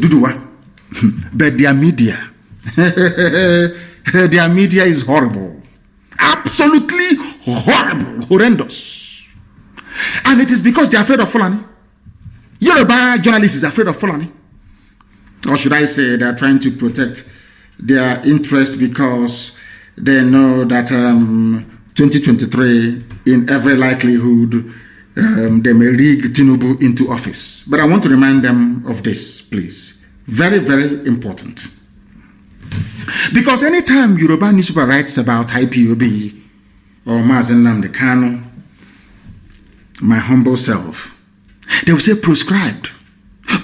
[SPEAKER 1] But their media, their media is horrible. Absolutely horrible, horrendous. And it is because they are afraid of Fulani. Yoruba journalists is afraid of Fulani. Or should I say they are trying to protect their interest because they know that 2023, in every likelihood, they may rig Tinubu into office. But I want to remind them of this, please. Very, very important. Because anytime Yoruba newspaper writes about IPOB or Mazi Nnamdi Kanu, my humble self, they will say proscribed,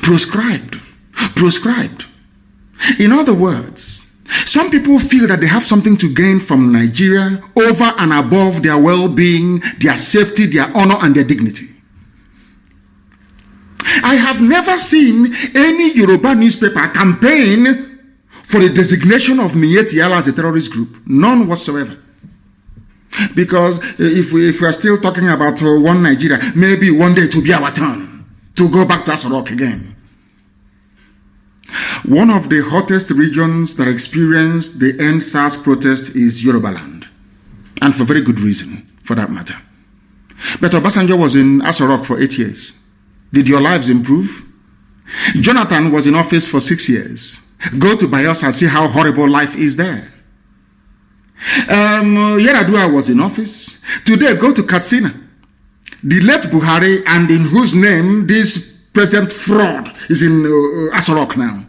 [SPEAKER 1] proscribed, proscribed. In other words, some people feel that they have something to gain from Nigeria over and above their well-being, their safety, their honor, and their dignity. I have never seen any Yoruba newspaper campaign for the designation of Miyetti Allah as a terrorist group. None whatsoever. Because if we are still talking about one Nigeria, maybe one day it will be our turn to go back to Aso Rock again. One of the hottest regions that experienced the End SARS protest is Yoruba land. And for very good reason, for that matter. But Obasanjo was in Aso Rock for 8 years. Did your lives improve? Jonathan was in office for 6 years. Go to Bayelsa and see how horrible life is there. Yaradua was in office. Today, go to Katsina. The late Buhari, and in whose name this present fraud is in Aso Rock now.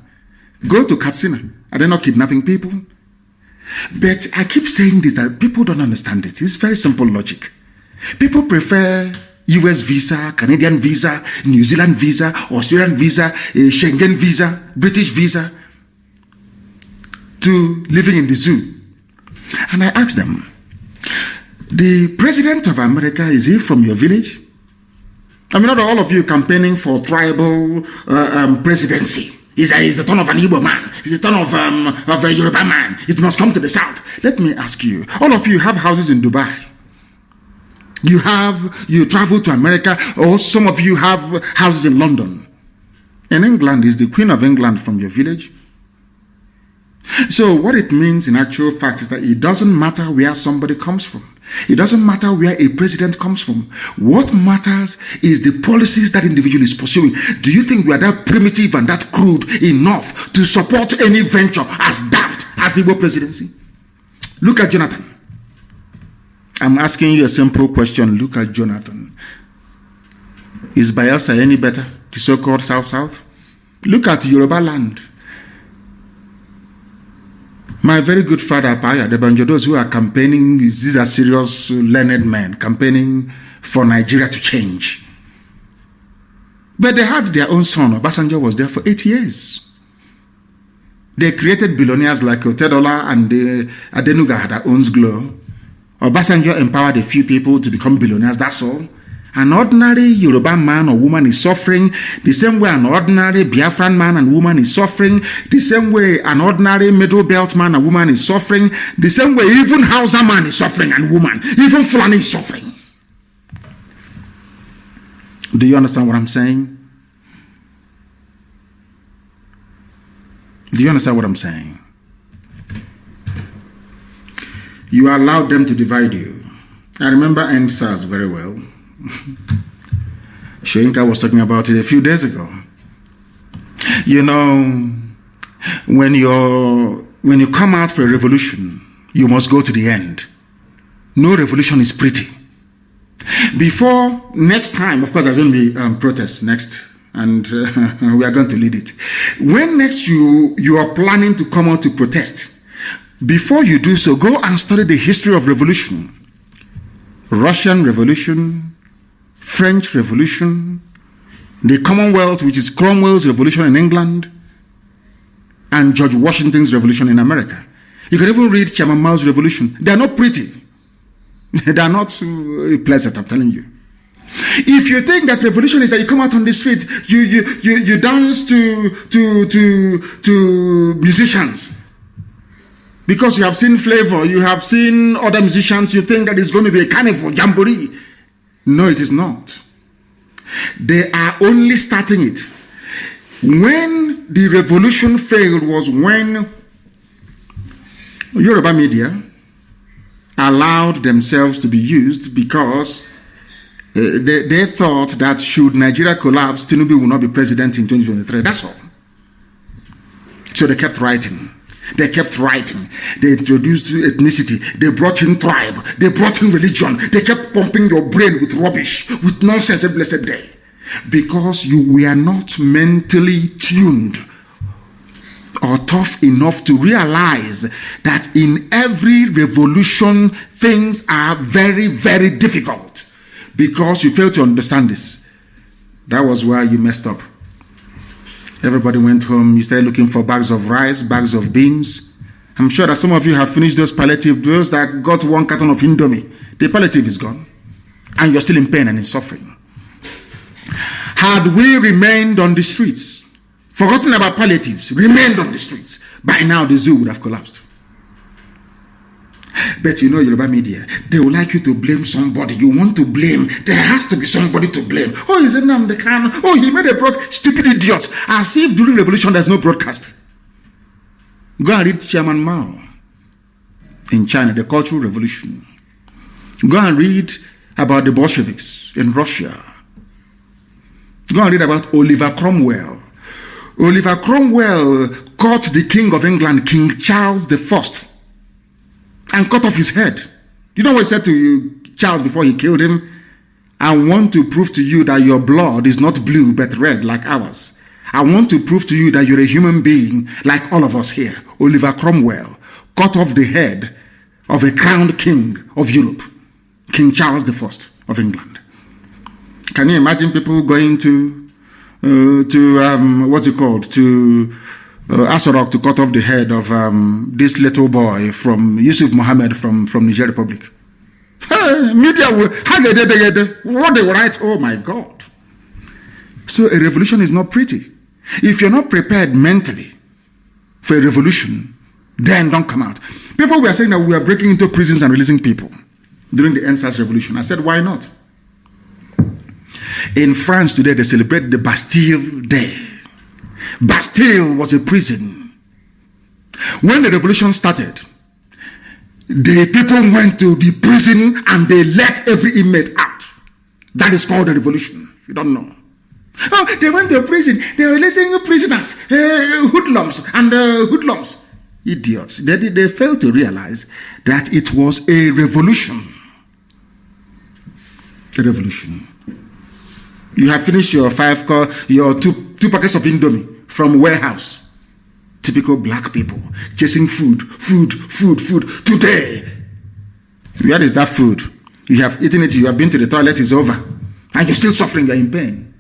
[SPEAKER 1] Go to Katsina. Are they not kidnapping people? But I keep saying this, that people don't understand it. It's very simple logic. People prefer US visa, Canadian visa, New Zealand visa, Australian visa, Schengen visa, British visa, to living in the zoo. And I asked them, the president of America, is he from your village? I mean, not all of you campaigning for tribal presidency. He's the turn of an Igbo man. It's the turn of a Yoruba man. It must come to the south. Let me ask you, all of you have houses in Dubai. You travel to America, or some of you have houses in London. in England is the Queen of England from your village. So what it means in actual fact is that it doesn't matter where somebody comes from. It doesn't matter where a president comes from. What matters is the policies that individual is pursuing. Do you think we are that primitive and that crude enough to support any venture as daft as Igbo presidency? Look at Jonathan. I'm asking you a simple question. Look at Jonathan. Is Bayelsa any better? The so-called South-South? Look at Yoruba land. My very good father, Paya, the Banjodos who are campaigning, these are serious, learned men, campaigning for Nigeria to change. But they had their own son. Obasanjo was there for 8 years. They created billionaires like Otedola and Adenuga that owns Glo. Obasanjo empowered a few people to become billionaires, that's all. An ordinary Yoruba man or woman is suffering the same way an ordinary Biafran man and woman is suffering, the same way an ordinary middle belt man and woman is suffering, the same way even Hausa man is suffering and woman, even Fulani is suffering. Do you understand what I'm saying? Do you understand what I'm saying? You allowed them to divide you. I remember NSAS very well. Shoyinka was talking about it a few days ago. You know, when you come out for a revolution, you must go to the end. No revolution is pretty. Before next time, of course, there's going to be protests next, and we are going to lead it. When next you are planning to come out to protest, before you do so, go and study the history of revolution. Russian Revolution, French Revolution, the Commonwealth, which is Cromwell's revolution in England, and George Washington's revolution in America. You can even read Chairman Mao's revolution. They are not pretty. They are not pleasant, I'm telling you. If you think that revolution is that you come out on the street, you dance to musicians, because you have seen Flavor, you have seen other musicians, you think that it's going to be a carnival, jamboree. No, it is not. They are only starting it. When the revolution failed was when Yoruba media allowed themselves to be used because they thought that should Nigeria collapse, Tinubu will not be president in 2023. That's all. So they kept writing. They kept writing. They introduced ethnicity. They brought in tribe. They brought in religion. They kept pumping your brain with rubbish, with nonsense every blessed day. Because you were not mentally tuned or tough enough to realize that in every revolution, things are very, very difficult. Because you failed to understand this. That was why you messed up. Everybody went home. You started looking for bags of rice, bags of beans. I'm sure that some of you have finished those palliative, those that got one carton of Indomie. The palliative is gone. And you're still in pain and in suffering. Had we remained on the streets, forgotten about palliatives, remained on the streets, by now the zoo would have collapsed. But you know, Yoruba media, they would like you to blame somebody. You want to blame. There has to be somebody to blame. Oh, is it Nnamdi Kanu? Oh, he made a stupid idiots. As if during revolution there's no broadcast. Go and read Chairman Mao in China, the Cultural Revolution. Go and read about the Bolsheviks in Russia. Go and read about Oliver Cromwell. Oliver Cromwell caught the King of England, King Charles I, and cut off his head. You know what he said to Charles before he killed him? I want to prove to you that your blood is not blue but red like ours. I want to prove to you that you're a human being like all of us here. Oliver Cromwell cut off the head of a crowned king of Europe, King Charles I of England. Can you imagine people going to what's it called? To Asorok to cut off the head of this little boy from Yusuf Mohammed from Niger Republic. Hey, media will what they write. Oh my God! So a revolution is not pretty. If you're not prepared mentally for a revolution, then don't come out. People were saying that we are breaking into prisons and releasing people during the NSAS revolution. I said, why not? In France today, they celebrate the Bastille Day. Bastille was a prison. When the revolution started, the people went to the prison and they let every inmate out. That is called the revolution. You don't know. Oh, they went to prison. They were releasing prisoners, hoodlums and hoodlums. Idiots. They failed to realize that it was a revolution. A revolution. You have finished your two packets of Indomie from warehouse. Typical black people chasing food. Today, where is that food? You have eaten it, you have been to the toilet, it's over. And you're still suffering, you're in pain.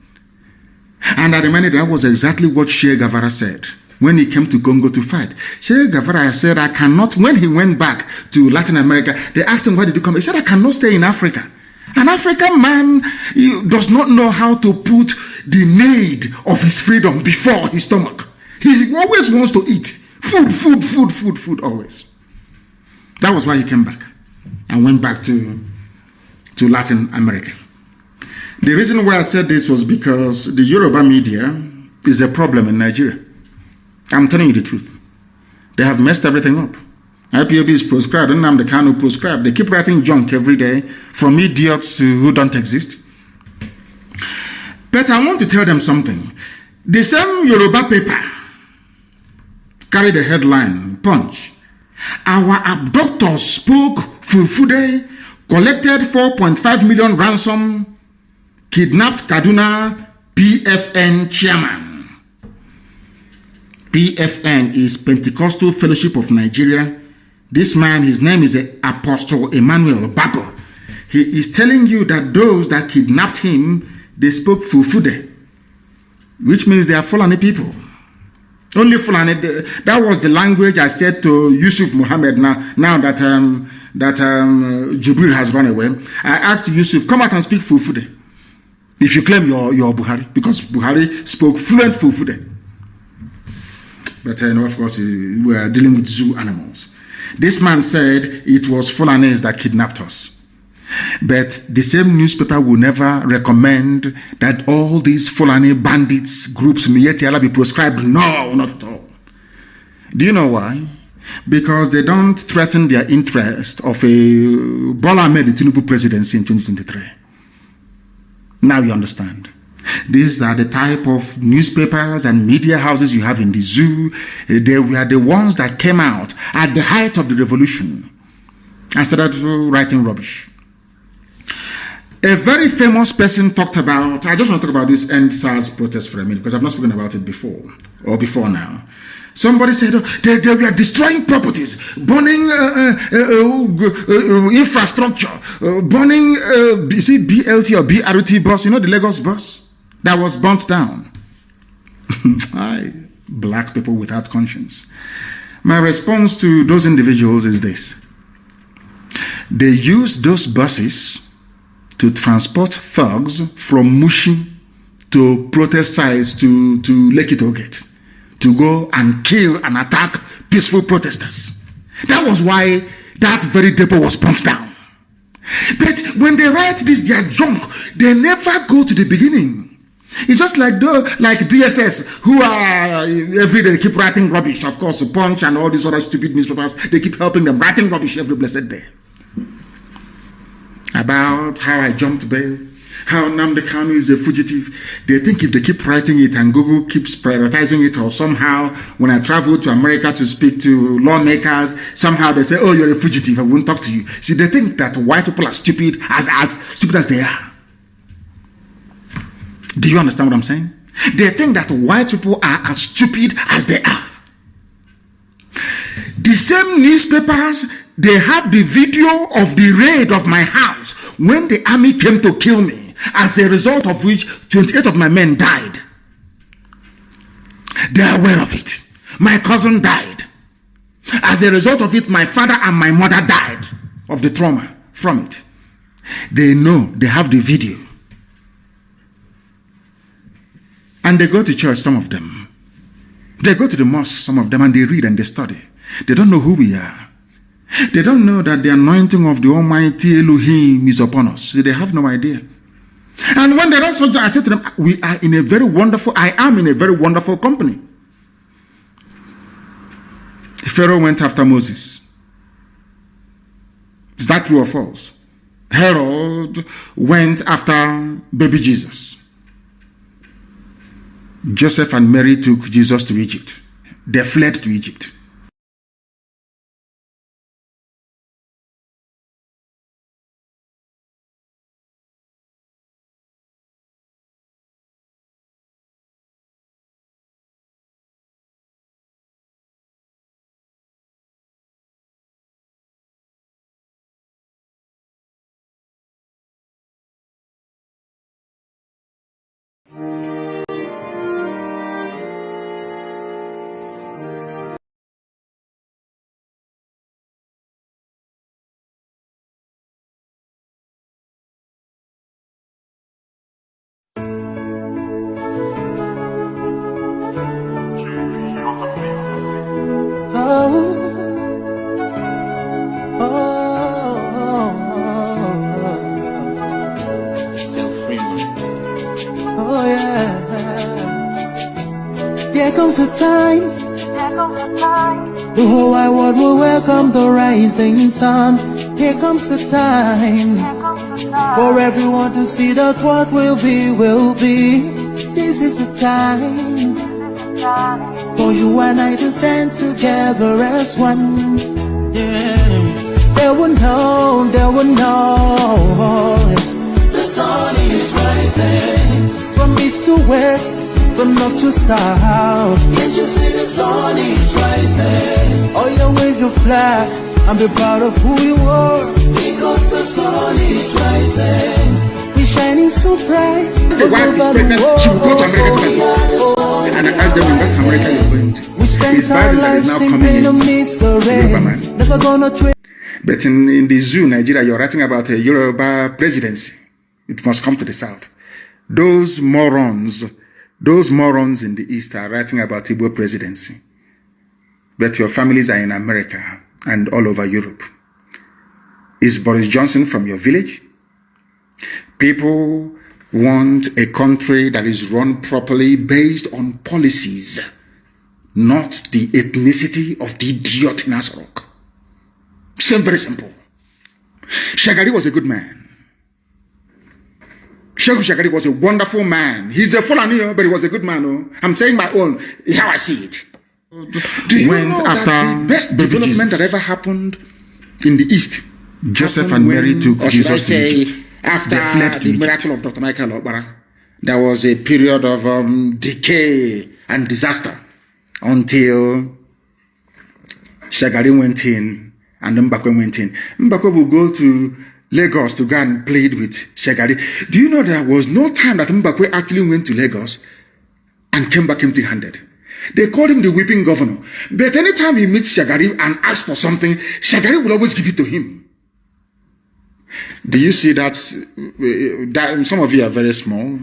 [SPEAKER 1] And I reminded that was exactly what Che Guevara said when he came to Congo to fight. Che Guevara said, I cannot, when he went back to Latin America, they asked him, why did you come? He said, I cannot stay in Africa. An African man does not know how to put the need of his freedom before his stomach. He always wants to eat. Food, always. That was why he came back and went back to Latin America. The reason why I said this was because the Yoruba media is a problem in Nigeria. I'm telling you the truth. They have messed everything up. IPOB is proscribed, Nnamdi Kanu proscribed. They keep writing junk every day from idiots who don't exist. But I want to tell them something. The same Yoruba paper carried the headline, Punch. Our abductors spoke Fulfude, collected 4.5 million ransom, kidnapped Kaduna PFN chairman. PFN is Pentecostal Fellowship of Nigeria. This man, his name is Apostle Emmanuel Bago. He is telling you that those that kidnapped him, they spoke Fulfude, which means they are Fulani people. Only Fulani. That was the language I said to Yusuf Muhammad. Now that Jibril has run away, I asked Yusuf, come out and speak Fulfude. If you claim you're Buhari, because Buhari spoke fluent Fulfude. But of course, we are dealing with zoo animals. This man said it was Fulanis that kidnapped us. But the same newspaper will never recommend that all these Fulani bandits groups be proscribed. No, not at all. Do you know why? Because they don't threaten their interest of a Bola Ahmed Tinubu presidency in 2023. Now you understand. These are the type of newspapers and media houses you have in the zoo. They were the ones that came out at the height of the revolution and started writing rubbish. A very famous person talked about, I just want to talk about this End SARS protest for a minute because I've not spoken about it before now. Somebody said they were destroying properties, burning infrastructure, burning BLT or BRT bus, the Lagos bus that was burnt down. Black people without conscience. My response to those individuals is this. They use those buses to transport thugs from Mushi to protest sites to Lekki Tollgate to go and kill and attack peaceful protesters. That was why that very depot was burnt down. But when they write this, their junk, they never go to the beginning. It's just like DSS, who are every day they keep writing rubbish. Of course, Punch and all these other stupid newspapers, they keep helping them writing rubbish every blessed day. About how I jumped bail, how Nnamdi Kanu is a fugitive. They think if they keep writing it and Google keeps prioritizing it, or somehow when I travel to America to speak to lawmakers, somehow they say, oh, you're a fugitive, I won't talk to you. See, they think that white people are stupid, as stupid as they are. Do you understand what I'm saying? They think that white people are as stupid as they are. The same newspapers, they have the video of the raid of my house when the army came to kill me, as a result of which 28 of my men died. They are aware of it. My cousin died. As a result of it, my father and my mother died of the trauma from it. They know, they have the video. And they go to church, some of them. They go to the mosque, some of them, and they read and they study. They don't know who we are. They don't know that the anointing of the Almighty Elohim is upon us. They have no idea. And when they also joined, I said to them, I am in a very wonderful company. Pharaoh went after Moses. Is that true or false? Herod went after baby Jesus. Joseph and Mary took Jesus to Egypt. They fled to Egypt.
[SPEAKER 2] The whole wide world will welcome the rising sun. Here comes the time for everyone to see that what will be, will be. This is the time for you and I to stand together as one. Yeah. They will know, the sun is rising from east to west, from north to south. Can't you see the sun is rising? Oh, you wave your flag and be proud of who you are, because the sun is rising. We're shining so bright.
[SPEAKER 1] The wife is pregnant, she will go to America to and I asked them, what America you're going to? It's Biden that is now coming in.
[SPEAKER 2] Never gonna trade.
[SPEAKER 1] But in the zoo, Nigeria, you're writing about a Yoruba presidency. It must come to the south. Those morons in the East are writing about Igbo presidency. But your families are in America and all over Europe. Is Boris Johnson from your village? People want a country that is run properly based on policies, not the ethnicity of the idiot in Asarok. Very simple. Shagari was a good man. Sheikh Shagari was a wonderful man. He's a Fulani, but he was a good man. Oh. I'm saying my own, how I see it. Went after the best development that ever happened in the East. Joseph and Mary took Jesus to Egypt. After the miracle of Dr. Michael Obara, there was a period of decay and disaster until Shagari went in and Mbakwe went in. Mbakwe will go to Lagos to go and plead with Shagari. Do you know there was no time that Mbakwe actually went to Lagos and came back empty-handed? They called him the weeping governor. But anytime he meets Shagari and asks for something, Shagari will always give it to him. Do you see that? Some of you are very small.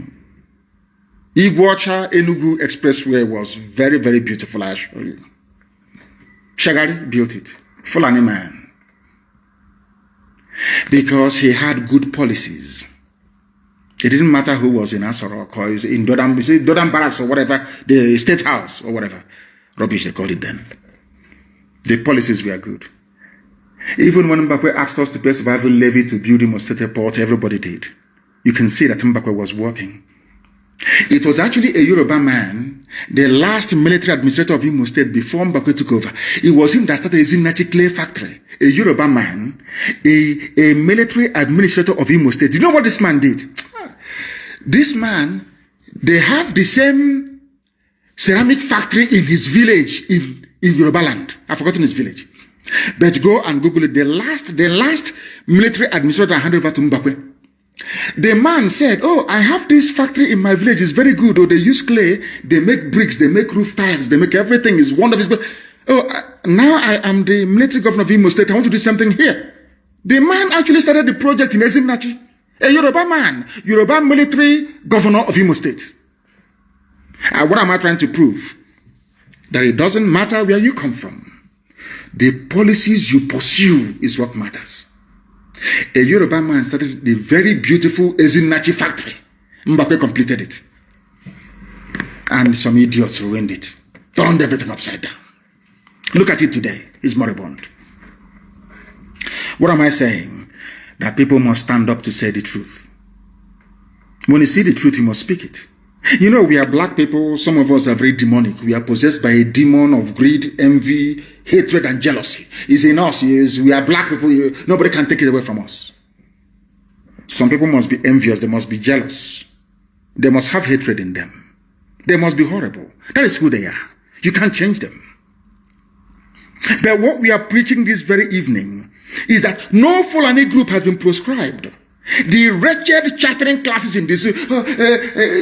[SPEAKER 1] Iguacha Enugu Expressway was very, very beautiful, I assure you. Shagari built it. Fulani man. Because he had good policies. It didn't matter who was in Asarok or in Dodam Barracks or whatever, the State House or whatever. Rubbish they called it then. The policies were good. Even when Mbakwe asked us to pay survival levy to build him a state port, everybody did. You can see that Mbakwe was working. It was actually a Yoruba man, the last military administrator of Imo State before Mbakwe took over. It was him that started a Zinachi clay factory. A Yoruba man, a military administrator of Imo State. Do you know what this man did? This man, they have the same ceramic factory in his village in Yoruba land. I've forgotten his village. But go and Google it. The last military administrator handed over to Mbakwe. The man said, oh, I have this factory in my village. It's very good. Oh, they use clay. They make bricks. They make roof tiles. They make everything. It's wonderful. Oh, now I am the military governor of Imo State. I want to do something here. The man actually started the project in Ezimnachi. A Yoruba man. Yoruba military governor of Imo State. What am I trying to prove? That it doesn't matter where you come from. The policies you pursue is what matters. A Yoruba man started the very beautiful Ezinachi factory. Mbappe completed it. And some idiots ruined it. Turned everything upside down. Look at it today. It's moribund. What am I saying? That people must stand up to say the truth. When you see the truth, you must speak it. You know, we are black people. Some of us are very demonic. We are possessed by a demon of greed, envy, hatred, and jealousy. It's in us. We are black people. Nobody can take it away from us. Some people must be envious. They must be jealous. They must have hatred in them. They must be horrible. That is who they are. You can't change them. But what we are preaching this very evening is that no Fulani group has been proscribed. The wretched chattering classes in the zoo,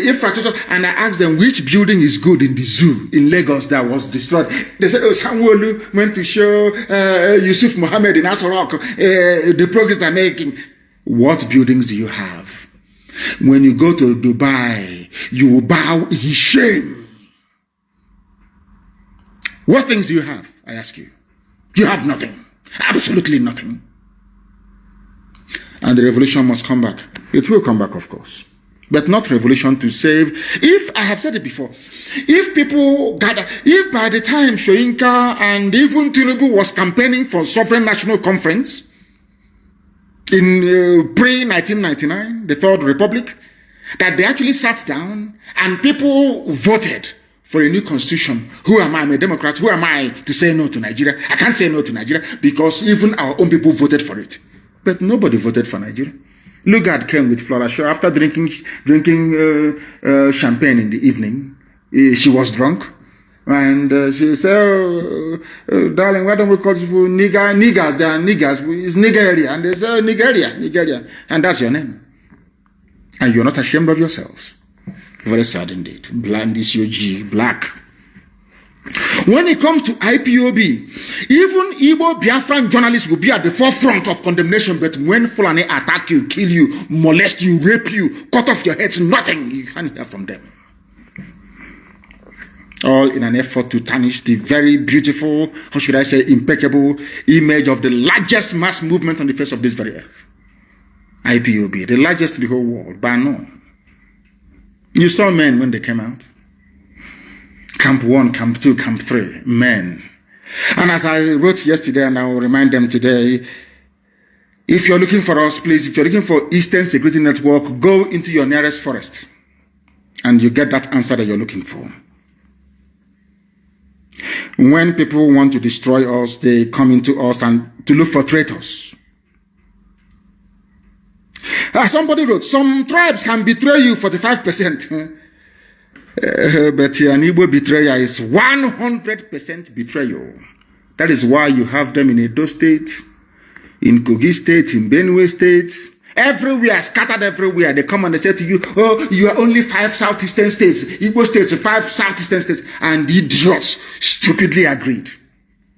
[SPEAKER 1] infrastructure, and I asked them which building is good in the zoo in Lagos that was destroyed. They said, Sanwo-Olu went to show Yusuf Mohammed in Aso-Rock the progress they're making. What buildings do you have? When you go to Dubai, you will bow in shame. What things do you have? I ask you. You have nothing. Absolutely nothing. And the revolution must come back. It will come back, of course. But not revolution to save. If, I have said it before, if people gather, if by the time Shoyinka and even Tinubu was campaigning for Sovereign National Conference in pre-1999, the Third Republic, that they actually sat down and people voted for a new constitution. Who am I? I'm a Democrat. Who am I to say no to Nigeria? I can't say no to Nigeria because even our own people voted for it. But nobody voted for Nigeria. Lugard came with Flora Shaw after drinking champagne in the evening. She was drunk. And she said, darling, why don't we call people niggers? They are niggers. It's Nigeria. And they say, Nigeria. And that's your name. And you're not ashamed of yourselves. Very sad indeed. Black. When it comes to IPOB, even Igbo Biafran journalists will be at the forefront of condemnation, but when Fulani attack you, kill you, molest you, rape you, cut off your heads, nothing, you can't hear from them. All in an effort to tarnish the very beautiful, how should I say, impeccable image of the largest mass movement on the face of this very earth. IPOB, the largest in the whole world, by no. You saw men when they came out. Camp 1, Camp 2, Camp 3, men. And as I wrote yesterday, and I will remind them today, if you're looking for us, please, if you're looking for Eastern Security Network, go into your nearest forest. And you get that answer that you're looking for. When people want to destroy us, they come into us and to look for traitors. Somebody wrote, some tribes can betray you 45%. But an Igbo betrayer is 100% betrayal. That is why you have them in Edo State, in Kogi State, in Benue State, everywhere, scattered everywhere. They come and they say to you, oh, you are only 5 southeastern states, Igbo states, 5 southeastern states. And the idiots stupidly agreed.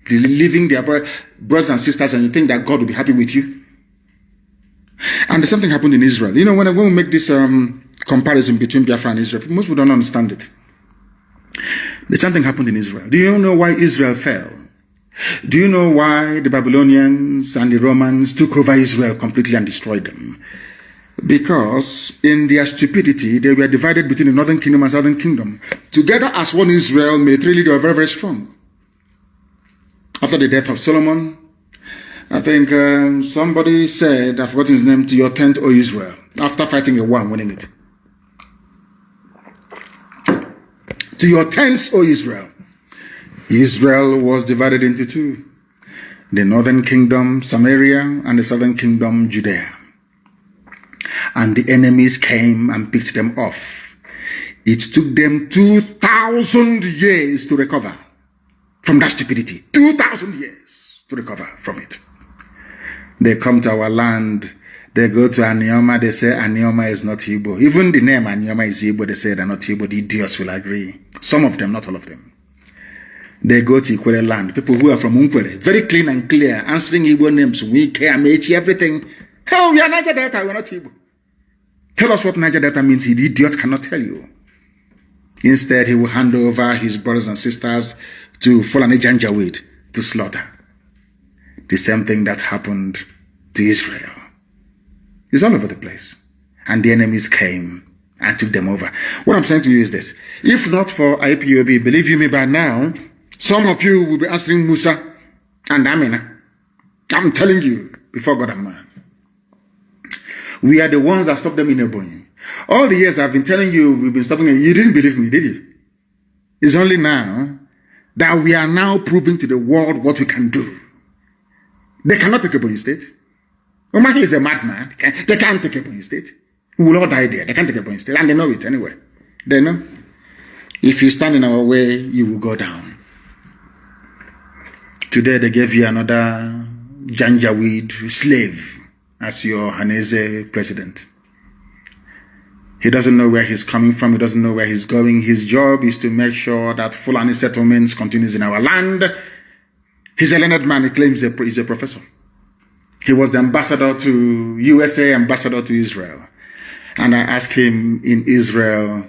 [SPEAKER 1] They're leaving their brothers and sisters, and you think that God will be happy with you. And something happened in Israel. You know, when we make this comparison between Biafra and Israel, most people don't understand it. There's something happened in Israel. Do you know why Israel fell? Do you know why the Babylonians and the Romans took over Israel completely and destroyed them? Because in their stupidity, they were divided between the northern kingdom and southern kingdom. Together as one Israel, militarily they were very, very strong. After the death of Solomon, I think somebody said, I've forgotten his name, to your tent, O Israel, after fighting a war and winning it. To your tents, O Israel. Israel was divided into 2. The northern kingdom, Samaria, and the southern kingdom, Judea. And the enemies came and picked them off. It took them 2,000 years to recover from that stupidity. 2,000 years to recover from it. They come to our land, they go to Anioma, they say Anioma is not Igbo. Even the name Anioma is Igbo, they say they're not Igbo. The idiots will agree. Some of them, not all of them. They go to Ikwere land, people who are from Unkwere, very clean and clear, answering Igbo names, Wike, Amechi, everything. Hell, we are Niger Delta, we're not Igbo. Tell us what Niger Delta means, the idiot cannot tell you. Instead, he will hand over his brothers and sisters to Fulani Janjaweed to slaughter. The same thing that happened to Israel. It's all over the place. And the enemies came and took them over. What I'm saying to you is this. If not for IPOB, believe you me, by now, some of you will be answering Musa and Amina. I'm telling you, before God and man. We are the ones that stopped them in Ebonyi. All the years I've been telling you, we've been stopping them. You didn't believe me, did you? It's only now that we are now proving to the world what we can do. They cannot take Ebonyi State. Omaki is a madman. They can't take Ebonyi State. We will all die there. They can't take Ebonyi State. And they know it anyway. They know. If you stand in our way, you will go down. Today they gave you another Janjaweed slave as your Hanese president. He doesn't know where he's coming from. He doesn't know where he's going. His job is to make sure that Fulani settlements continues in our land. He's a learned man. He claims he's a professor. He was the ambassador to USA, ambassador to Israel. And I asked him in Israel,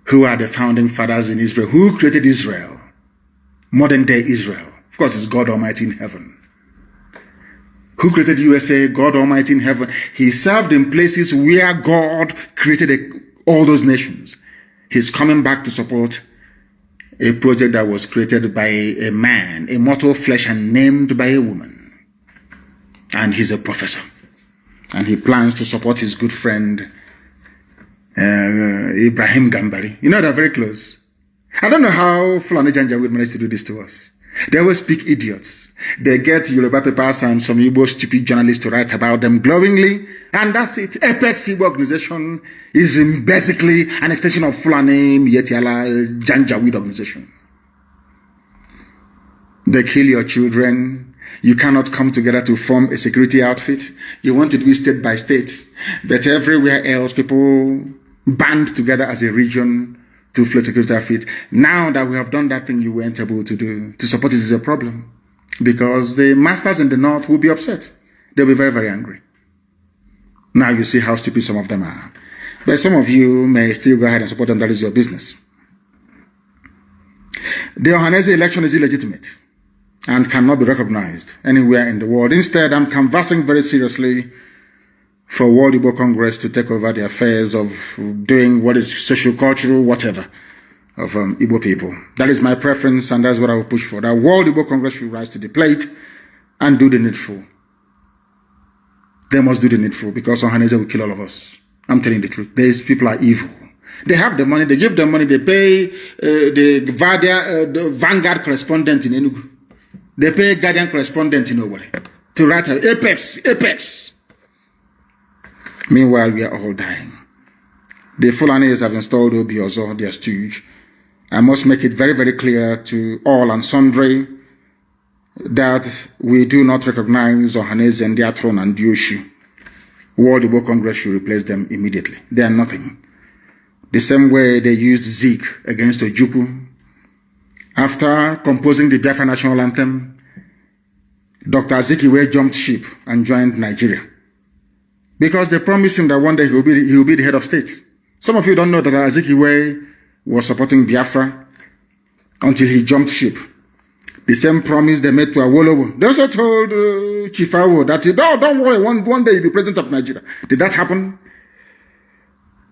[SPEAKER 1] who are the founding fathers in Israel? Who created Israel? Modern day Israel. Of course, it's God Almighty in heaven. Who created USA? God Almighty in heaven. He served in places where God created all those nations. He's coming back to support a project that was created by a man, a mortal flesh, and named by a woman. And he's a professor. And he plans to support his good friend, Ibrahim Gambari. You know, they're very close. I don't know how Fulani Janjaweed managed to do this to us. They always speak idiots. They get Yoruba papers and some Igbo stupid journalists to write about them glowingly, and that's it. Apex Igbo organization is basically an extension of Fulani Yetiala Janjaweed organization. They kill your children. You cannot come together to form a security outfit. You want it to be state by state. But everywhere else, people band together as a region to float security outfit. Now that we have done that thing you weren't able to do, to support it is a problem. Because the masters in the north will be upset. They'll be very, very angry. Now you see how stupid some of them are. But some of you may still go ahead and support them. That is your business. The Ohanese election is illegitimate and cannot be recognized anywhere in the world. Instead, I'm canvassing very seriously for World Igbo Congress to take over the affairs of doing what is socio-cultural, whatever, of Igbo people. That is my preference, and that's what I will push for. That World Igbo Congress should rise to the plate and do the needful. They must do the needful, because Ohanese will kill all of us. I'm telling the truth. These people are evil. They have the money, they give them money, they pay the Vanguard correspondent in Enugu. They pay Guardian correspondent in Owerri to write Apex. Meanwhile, we are all dying. The Fulanis have installed Obiozo, their stooge. I must make it very, very clear to all and sundry that we do not recognize Ohanese and their throne and Dioshu. World Igbo Congress should replace them immediately. They are nothing. The same way they used Zeke against Ojukwu. After composing the Biafra national anthem, Dr. Azikiwe jumped ship and joined Nigeria. Because they promised him that one day he will be the head of state. Some of you don't know that Azikiwe was supporting Biafra until he jumped ship. The same promise they made to Awolowo. They also told Chief Awo that, don't worry, one day he'll be president of Nigeria. Did that happen?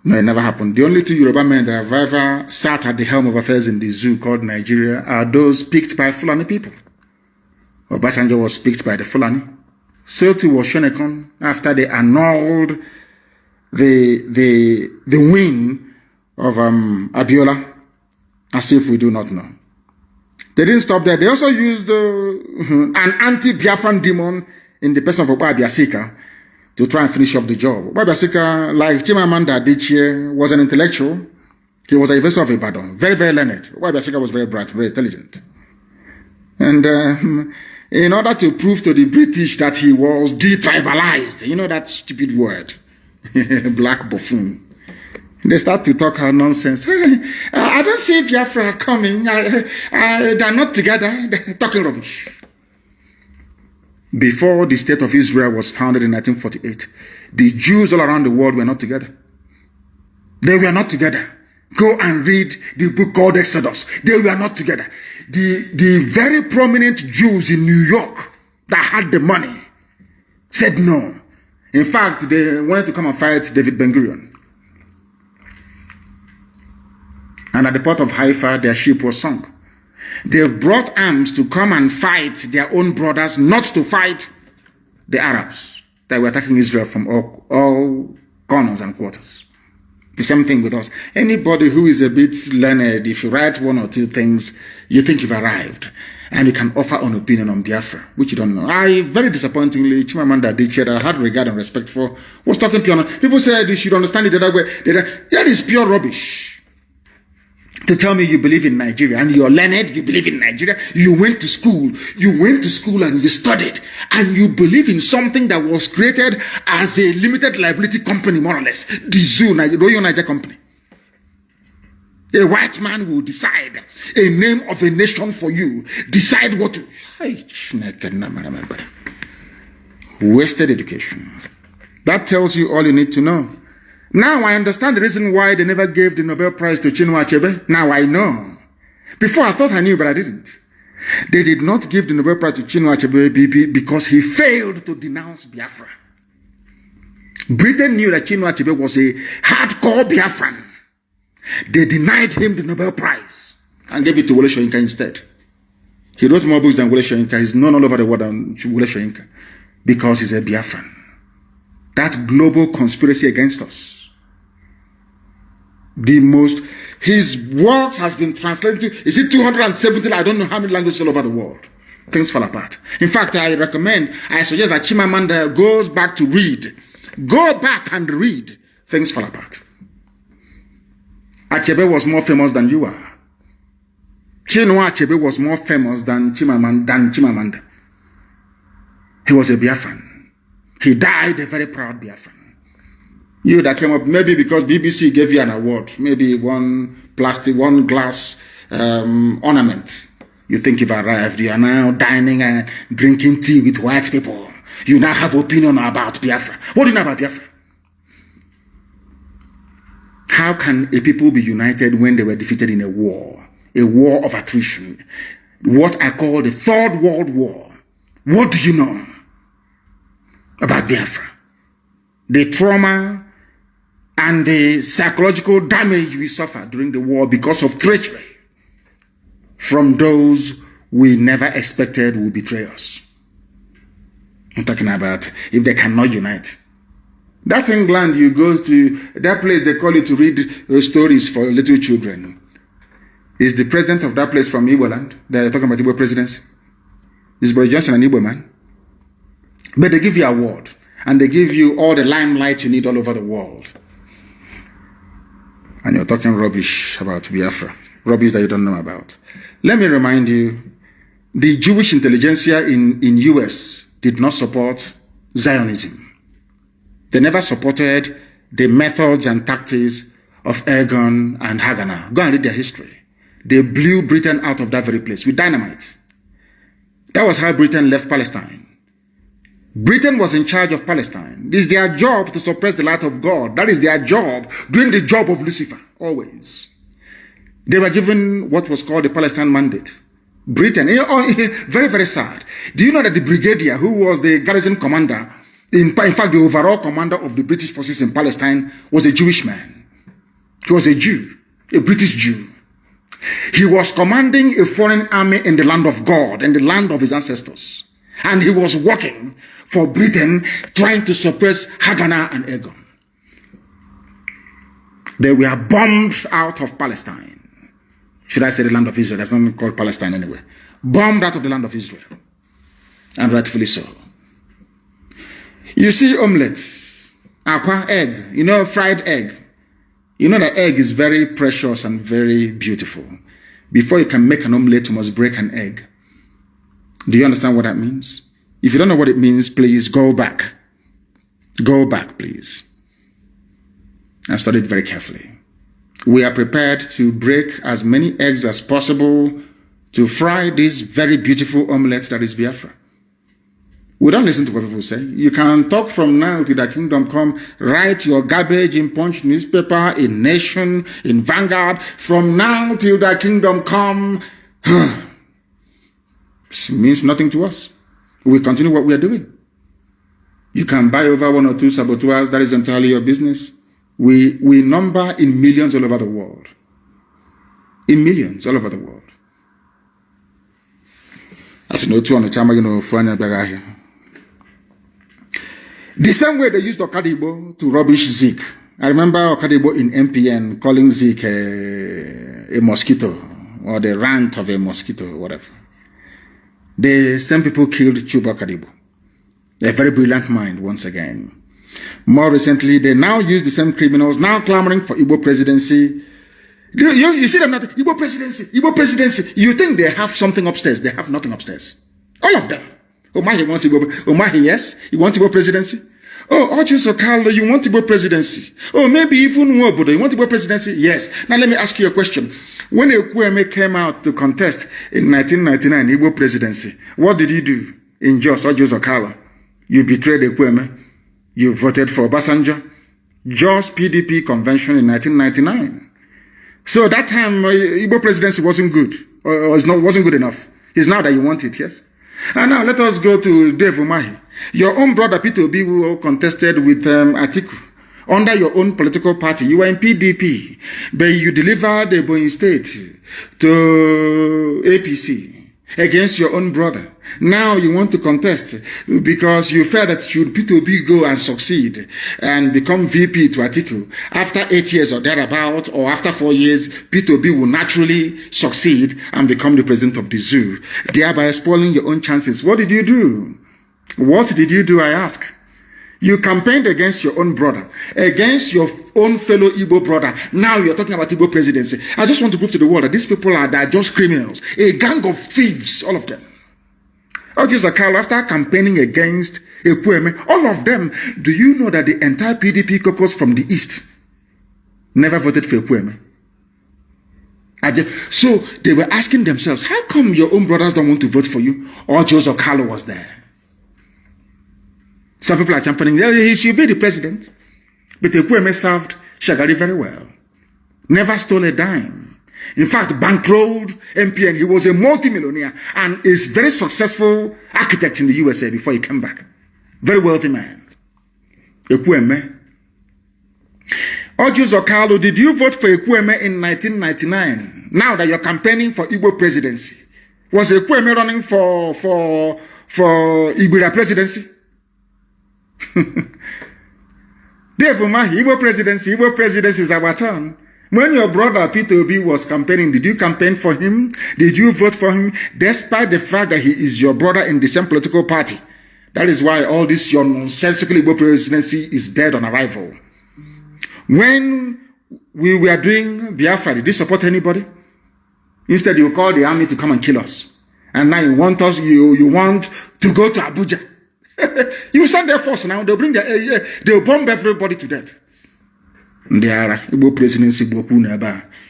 [SPEAKER 1] No, it never happened. The only two Yoruba men that have ever sat at the helm of affairs in the zoo called Nigeria are those picked by Fulani people. Obasanjo was picked by the Fulani. So too was Shonekon after they annulled the win of Abiola, as if we do not know. They didn't stop there. They also used an anti-Biafran demon in the person of Oba Biasika to try and finish off the job. Oba Biasika, like Chimamanda Adichie, was an intellectual. He was a professor of Ibadan, very, very learned. Oba Biasika was very bright, very intelligent. And in order to prove to the British that he was detribalized, you know that stupid word, black buffoon, they start to talk nonsense. I don't see Biafra coming. They're not together. They're talking rubbish. Before the state of Israel was founded in 1948, the Jews all around the world were not together. They were not together. Go and read the book called Exodus. They were not together. The very prominent Jews in New York that had the money said no. In fact, they wanted to come and fight David Ben-Gurion. And at the port of Haifa, their ship was sunk. They brought arms to come and fight their own brothers, not to fight the Arabs that were attacking Israel from all corners and quarters. The same thing with us. Anybody who is a bit learned, if you write one or two things, you think you've arrived. And you can offer an opinion on Biafra, which you don't know. Very disappointingly, Chimamanda Adichie, that I had regard and respect for, was talking to you. People said you should understand it the other way. That is pure rubbish. To tell me you believe in Nigeria and you're learned, you believe in Nigeria, you went to school and you studied, and you believe in something that was created as a limited liability company, more or less. The Zoo, Royal Niger Company. A white man will decide a name of a nation for you. Decide what to... Wasted education. That tells you all you need to know. Now I understand the reason why they never gave the Nobel Prize to Chinua Achebe. Now I know. Before I thought I knew, but I didn't. They did not give the Nobel Prize to Chinua Achebe because he failed to denounce Biafra. Britain knew that Chinua Achebe was a hardcore Biafran. They denied him the Nobel Prize and gave it to Wole Soyinka instead. He wrote more books than Wole Soyinka. He's known all over the world than Wole Soyinka because he's a Biafran. That global conspiracy against us. His works has been translated to, is it 270? I don't know how many languages all over the world. Things fall apart. In fact, I suggest that Chimamanda goes back to read. Go back and read. Things fall apart. Achebe was more famous than you are. Chinua Achebe was more famous than Chimamanda. He was a Biafran. He died a very proud Biafran. You that came up, maybe because BBC gave you an award, maybe one glass ornament. You think you've arrived. You are now dining and drinking tea with white people. You now have opinion about Biafra. What do you know about Biafra? How can a people be united when they were defeated in a war of attrition? What I call the Third World War. What do you know about Biafra? The trauma and the psychological damage we suffered during the war because of treachery from those we never expected would betray us. I'm talking about if they cannot unite. That England you go to, that place they call you to read stories for little children. Is the president of that place from Igbo land? They're talking about Igbo presidency. Is Boris Johnson an Igbo man? But they give you an award, and they give you all the limelight you need all over the world. And you're talking rubbish about Biafra. Rubbish that you don't know about. Let me remind you, the Jewish intelligentsia in US did not support Zionism. They never supported the methods and tactics of Ergon and Haganah. Go and read their history. They blew Britain out of that very place with dynamite. That was how Britain left Palestine. Britain was in charge of Palestine. It is their job to suppress the light of God. That is their job, doing the job of Lucifer, always. They were given what was called the Palestine Mandate. Britain, very, very sad. Do you know that the brigadier, who was the garrison commander, in fact, the overall commander of the British forces in Palestine, was a Jewish man. He was a Jew, a British Jew. He was commanding a foreign army in the land of God, in the land of his ancestors. And he was working for Britain, trying to suppress Haganah and Ergon. They were bombed out of Palestine. Should I say the land of Israel? That's not called Palestine anyway. Bombed out of the land of Israel. And rightfully so. You see omelette, aqua, egg, fried egg. You know that egg is very precious and very beautiful. Before you can make an omelette, you must break an egg. Do you understand what that means? If you don't know what it means, please go back. Go back, please. And study it very carefully. We are prepared to break as many eggs as possible to fry this very beautiful omelette that is Biafra. We don't listen to what people say. You can talk from now till the kingdom come. Write your garbage in Punch newspaper, in Nation, in Vanguard. From now till the kingdom come, it means nothing to us. We continue what we are doing. You can buy over 1 or 2 saboteurs. That is entirely your business. We number in millions all over the world. In millions all over the world. As you know, two on the chama, the same way they used Okadibo to rubbish Zeke. I remember Okadibo in MPN calling Zeke a mosquito, or the rant of a mosquito, or whatever. The same people killed Chuba Okadibo. A very brilliant mind, once again. More recently, they now use the same criminals, now clamoring for Igbo presidency. You see them not, Igbo presidency, Igbo presidency. You think they have something upstairs. They have nothing upstairs. All of them. Omahi wants Igbo, Omahi, yes, you want Igbo presidency? Oh, Ochuso Carlo, you want Igbo presidency? Oh, maybe even Nwobodo, you want Igbo presidency? Yes. Now let me ask you a question. When Ekwueme came out to contest in 1999 Igbo presidency, what did you do in Jos, Ochuso Carlo? You betrayed Ekwueme. You voted for Obasanjo. Jos PDP convention in 1999. So that time, Igbo presidency wasn't good, or wasn't good enough. It's now that you want it, yes? And now let us go to Dave Umahi. Your own brother Peter Obi who contested with Atiku under your own political party. You were in PDP, but you delivered Ebonyi State to APC against your own brother. Now you want to contest because you felt that should Peter Obi go and succeed and become VP to Atiku after 8 years or thereabout, or after 4 years, Peter Obi will naturally succeed and become the president of the zoo, thereby spoiling your own chances. What did you do? What did you do, I ask? You campaigned against your own brother, against your own fellow Igbo brother. Now you're talking about Igbo presidency. I just want to prove to the world that these people are just criminals, a gang of thieves, all of them. Carlo, after campaigning against Ekwueme, all of them, do you know that the entire PDP caucus from the East never voted for Ekwueme? So they were asking themselves, how come your own brothers don't want to vote for you? Or Carlo was there. Some people are championing, he should be the president. But Ekwueme served Shagari very well. Never stole a dime. In fact, bankrolled MPN. He was a multimillionaire and is very successful architect in the USA before he came back. Very wealthy man. Ekwueme. Carlo, did you vote for Ekwueme in 1999? Now that you're campaigning for Igbo presidency, was Ekwueme running for Ibira presidency? Dave Umahi, Igbo presidency is our turn. When your brother Peter Obi was campaigning, did you campaign for him? Did you vote for him? Despite the fact that he is your brother in the same political party. That is why all this your nonsensical Igbo presidency is dead on arrival. When we were doing Biafra, did you support anybody? Instead, you call the army to come and kill us. And now you want us, you want to go to Abuja. You send their force now, they'll bomb everybody to death. They are Igbo presidency,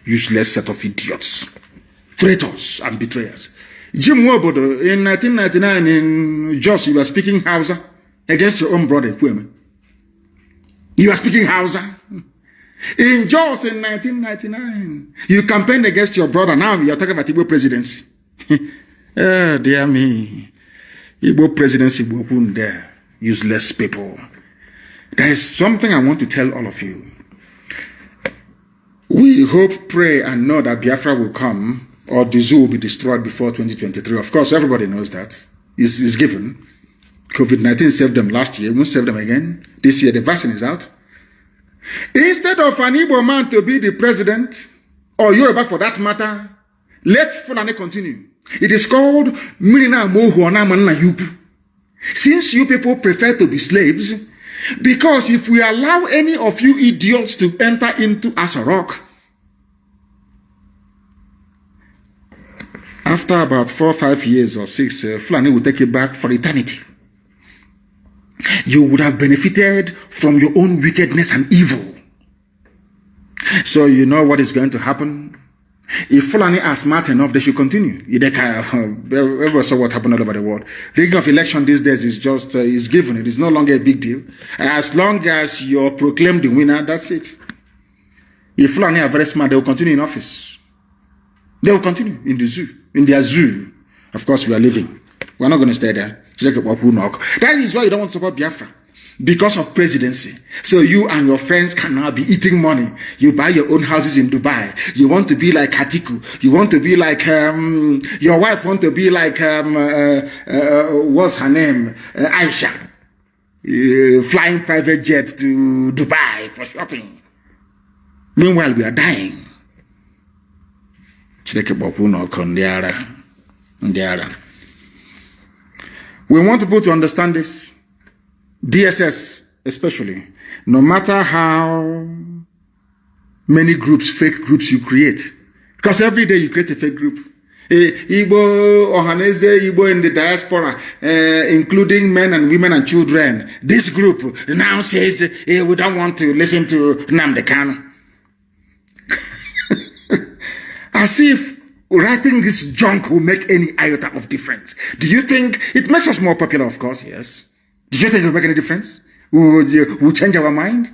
[SPEAKER 1] useless set of idiots, traitors and betrayers. Jim Nwobodo, in 1999 in Jos, you were speaking Hausa against your own brother, Ekwueme. You are speaking Hausa. In Jos in 1999, you campaigned against your brother. Now you are talking about Igbo presidency. Oh, dear me. Igbo presidency, there, useless people. There is something I want to tell all of you. We hope, pray, and know that Biafra will come, or the zoo will be destroyed before 2023. Of course, everybody knows that. It's given. COVID-19 saved them last year. It won't save them again. This year, the vaccine is out. Instead of an Igbo man to be the president, or Yoruba for that matter, let Fulani continue. It is called Mirina Mohuana Manna Yupu. Since you people prefer to be slaves, because if we allow any of you idiots to enter into Asarok, after about 4 or 5 years or 6, Fulani will take it back for eternity. You would have benefited from your own wickedness and evil. So you know what is going to happen? If Fulani are smart enough, they should continue. Everyone saw what happened all over the world. Rigging of election these days is just is given. It is no longer a big deal. As long as you're proclaimed the winner, that's it. If Fulani are very smart, they will continue in office. They will continue in the zoo, in their zoo. Of course, we are living. We're not going to stay there. That is why you don't want to support Biafra. because of presidency. So you and your friends can now be eating money. You buy your own houses in Dubai. You want to be like Atiku. You want to be like, your wife want to be like, what's her name? Aisha. Flying private jet to Dubai for shopping. Meanwhile, we are dying. We want people to understand this. DSS especially. No matter how many groups, fake groups you create. Because every day you create a fake group. Igbo, Ohaneze, Igbo in the diaspora, including men and women and children. This group now says, we don't want to listen to Nnamdi Kanu. As if writing this junk will make any iota of difference. Do you think it makes us more popular? Of course, yes. Do you think it will make any difference? Will change our mind?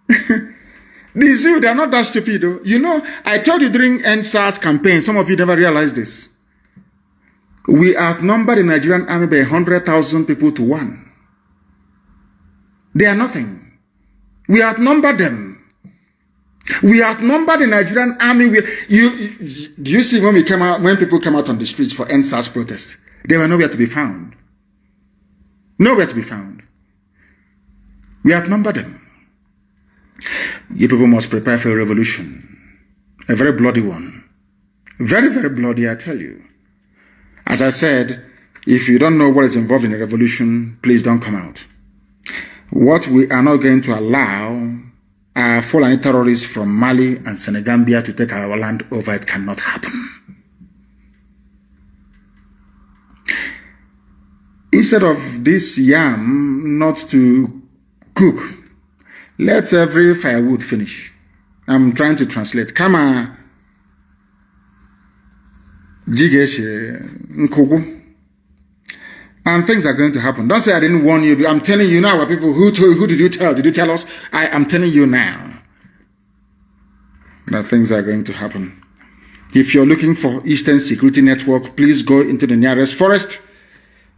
[SPEAKER 1] The Zoo, they are not that stupid, though. You know, I told you during NSAS campaign, some of you never realized this. We outnumber the Nigerian army by 100,000 people to 1. They are nothing. We outnumber them. We outnumber the Nigerian army. Do you see when people came out on the streets for NSAS protest? They were nowhere to be found. Nowhere to be found. We outnumber them. You people must prepare for a revolution. A very bloody one. Very, very bloody, I tell you. As I said, if you don't know what is involved in a revolution, please don't come out. What we are not going to allow are Fulani terrorists from Mali and Senegambia to take our land over. It cannot happen. Instead of this yam not to cook, let every firewood finish. I'm trying to translate. Kama jigeshe nkogu. And things are going to happen. Don't say I didn't warn you. I'm telling you now, people. Who did you tell? Did you tell us? I am telling you now that things are going to happen. If you're looking for Eastern Security Network, please go into the nearest forest.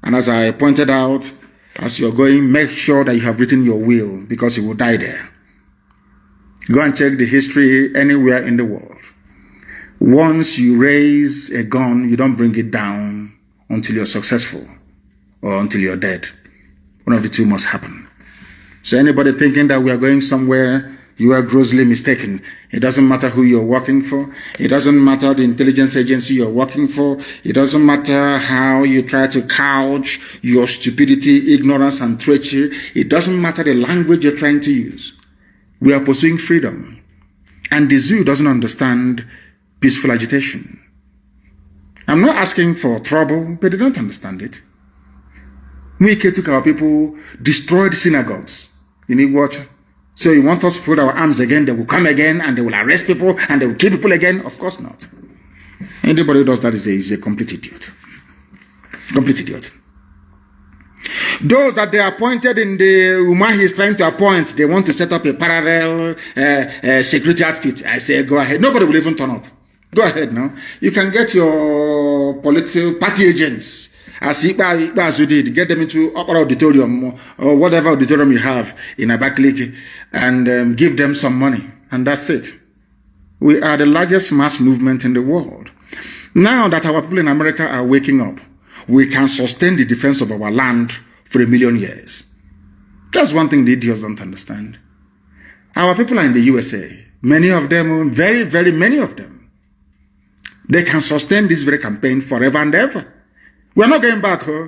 [SPEAKER 1] And as I pointed out, as you're going, make sure that you have written your will, because you will die there. Go and check the history anywhere in the world. Once you raise a gun, you don't bring it down until you're successful or until you're dead. One of the two must happen. So anybody thinking that we are going somewhere, you are grossly mistaken. It doesn't matter who you're working for. It doesn't matter the intelligence agency you're working for. It doesn't matter how you try to couch your stupidity, ignorance, and treachery. It doesn't matter the language you're trying to use. We are pursuing freedom. And the Zoo doesn't understand peaceful agitation. I'm not asking for trouble, but they don't understand it. We took our people, destroyed synagogues in Iguacha. So you want us to put our arms again, they will come again, and they will arrest people, and they will kill people again? Of course not. Anybody who does that is a complete idiot. Complete idiot. Those that they appointed in the Umahi is trying to appoint, they want to set up a parallel security outfit. I say, go ahead. Nobody will even turn up. Go ahead now. You can get your political party agents, as you did, get them into upper auditorium or whatever auditorium you have in Abakaliki, and give them some money. And that's it. We are the largest mass movement in the world. Now that our people in America are waking up, we can sustain the defense of our land for 1,000,000 years. That's one thing the idiots don't understand. Our people are in the USA. Many of them, very, very many of them, they can sustain this very campaign forever and ever. We're not going back, huh?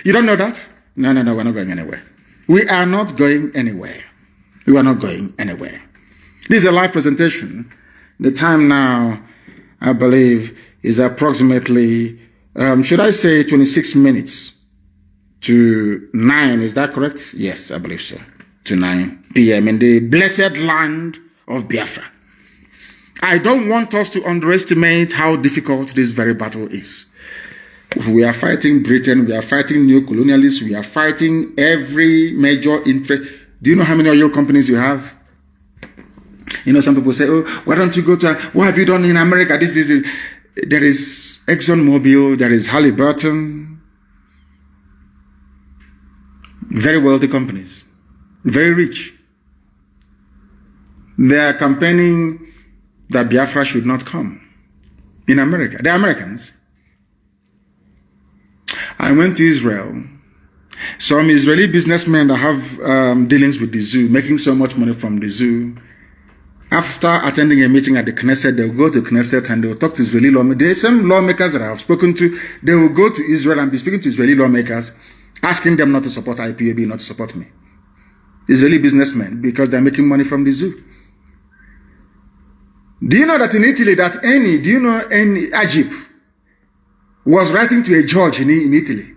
[SPEAKER 1] You don't know that? No, we're not going anywhere. We are not going anywhere. We are not going anywhere. This is a live presentation. The time now, I believe, is approximately, should I say 26 minutes to 9. Is that correct? Yes, I believe so. To 9 p.m. in the blessed land of Biafra. I don't want us to underestimate how difficult this very battle is. We are fighting Britain, we are fighting new colonialists, we are fighting every major interest. Do you know how many oil companies you have? You know, some people say, oh, why don't you go to, what have you done in America? There is ExxonMobil, there is Halliburton, very wealthy companies, very rich. They are campaigning that Biafra should not come in America. They're Americans. I went to Israel. Some Israeli businessmen that have dealings with the zoo, making so much money from the zoo, after attending a meeting at the Knesset, they'll go to Knesset and they'll talk to Israeli lawmakers. The same lawmakers that I have spoken to, they will go to Israel and be speaking to Israeli lawmakers, asking them not to support IPOB, not to support me. Israeli businessmen, because they're making money from the zoo. Do you know that in Italy, Ajib was writing to a judge in Italy,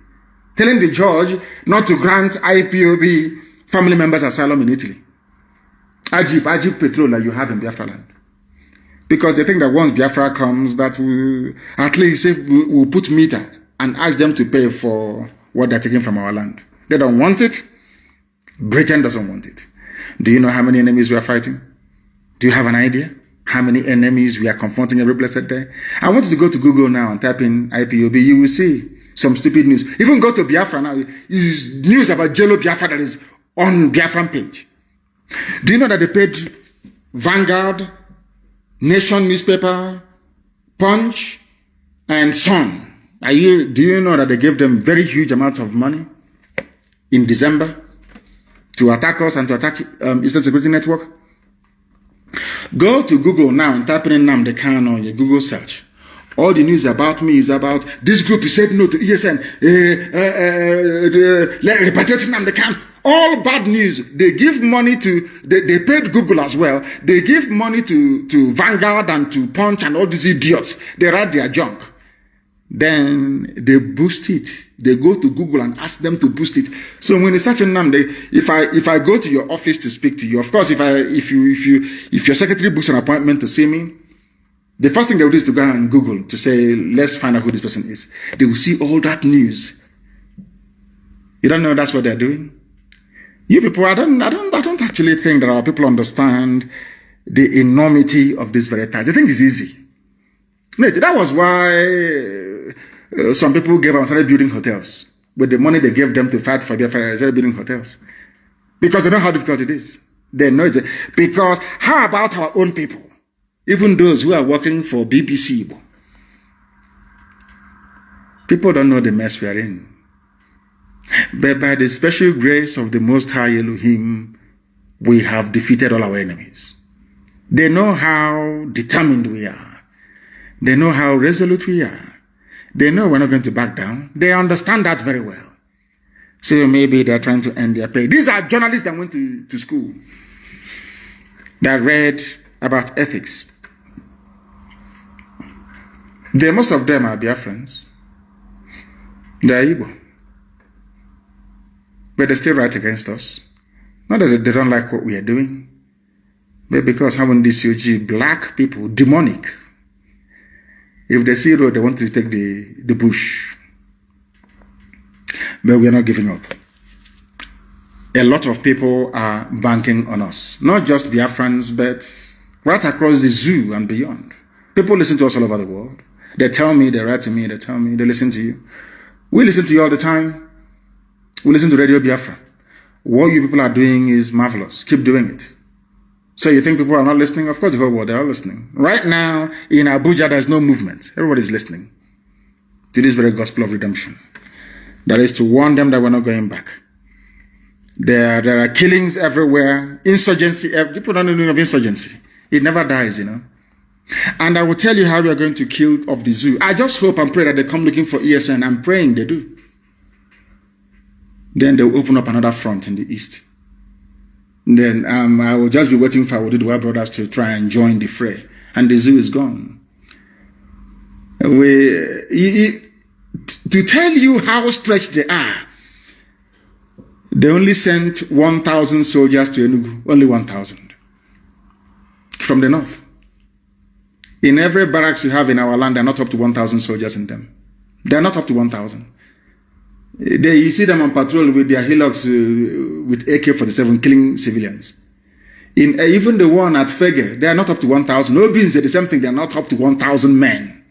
[SPEAKER 1] telling the judge not to grant IPOB family members asylum in Italy. Ajib petrol that you have in Biafra land. Because they think that once Biafra comes, that we, at least if we'll put meter and ask them to pay for what they're taking from our land. They don't want it. Britain doesn't want it. Do you know how many enemies we are fighting? Do you have an idea? How many enemies we are confronting every blessed day? I want you to go to Google now and type in IPOB. You will see some stupid news. Even go to Biafra now. It's news about Jello Biafra that is on Biafran page. Do you know that they paid Vanguard, Nation newspaper, Punch, and Sun? Do you know that they gave them very huge amounts of money in December to attack us and to attack Eastern Security Network? Go to Google now and type in Nnamdi Kanu on your Google search. All the news about me is about this group. He said no to ESN. Repatriate Nnamdi Kanu. All bad news. They give money to, they paid Google as well. They give money to Vanguard and to Punch and all these idiots. They write their junk. Then they boost it. They go to Google and ask them to boost it. So when you search on Nnamdi, if I go to your office to speak to you, of course, if your secretary books an appointment to see me, the first thing they will do is to go on Google to say, let's find out who this person is. They will see all that news. You don't know that's what they're doing? You people, I don't actually think that our people understand the enormity of this very task. They think it's easy. That was why some people gave up and started building hotels. With the money they gave them to fight for Biafra, they started building hotels. Because they know how difficult it is. They know it. Because how about our own people? Even those who are working for BBC. People don't know the mess we are in. But by the special grace of the Most High Elohim, we have defeated all our enemies. They know how determined we are. They know how resolute we are. They know we're not going to back down. They understand that very well. So maybe they're trying to end their pay. These are journalists that went to school, that read about ethics. Most of them are Biafrans. They're Igbo. But they still write against us. Not that they don't like what we are doing, but because having this UG, black people, demonic. If they see road, they want to take the bush. But we are not giving up. A lot of people are banking on us. Not just Biafrans, but right across the zoo and beyond. People listen to us all over the world. They tell me, they write to me, they tell me, they listen to you. We listen to you all the time. We listen to Radio Biafra. What you people are doing is marvelous. Keep doing it. So you think people are not listening? Of course, the whole world, they are listening. Right now, in Abuja, there's no movement. Everybody's listening to this very gospel of redemption. That is to warn them that we're not going back. There are killings everywhere. Insurgency. People don't know of insurgency. It never dies, you know. And I will tell you how we are going to kill off the zoo. I just hope and pray that they come looking for ESN. I'm praying they do. Then they'll open up another front in the east. Then I will just be waiting for our Oduduwa brothers to try and join the fray. And the zoo is gone. To tell you how stretched they are, they only sent 1,000 soldiers to Enugu. Only 1,000. From the north. In every barracks you have in our land, they're not up to 1,000 soldiers in them. They're not up to 1,000. You see them on patrol with their hillocks with AK-47 killing civilians. Even the one at Fege, they are not up to 1,000. No beans, the same thing, they are not up to 1,000 men.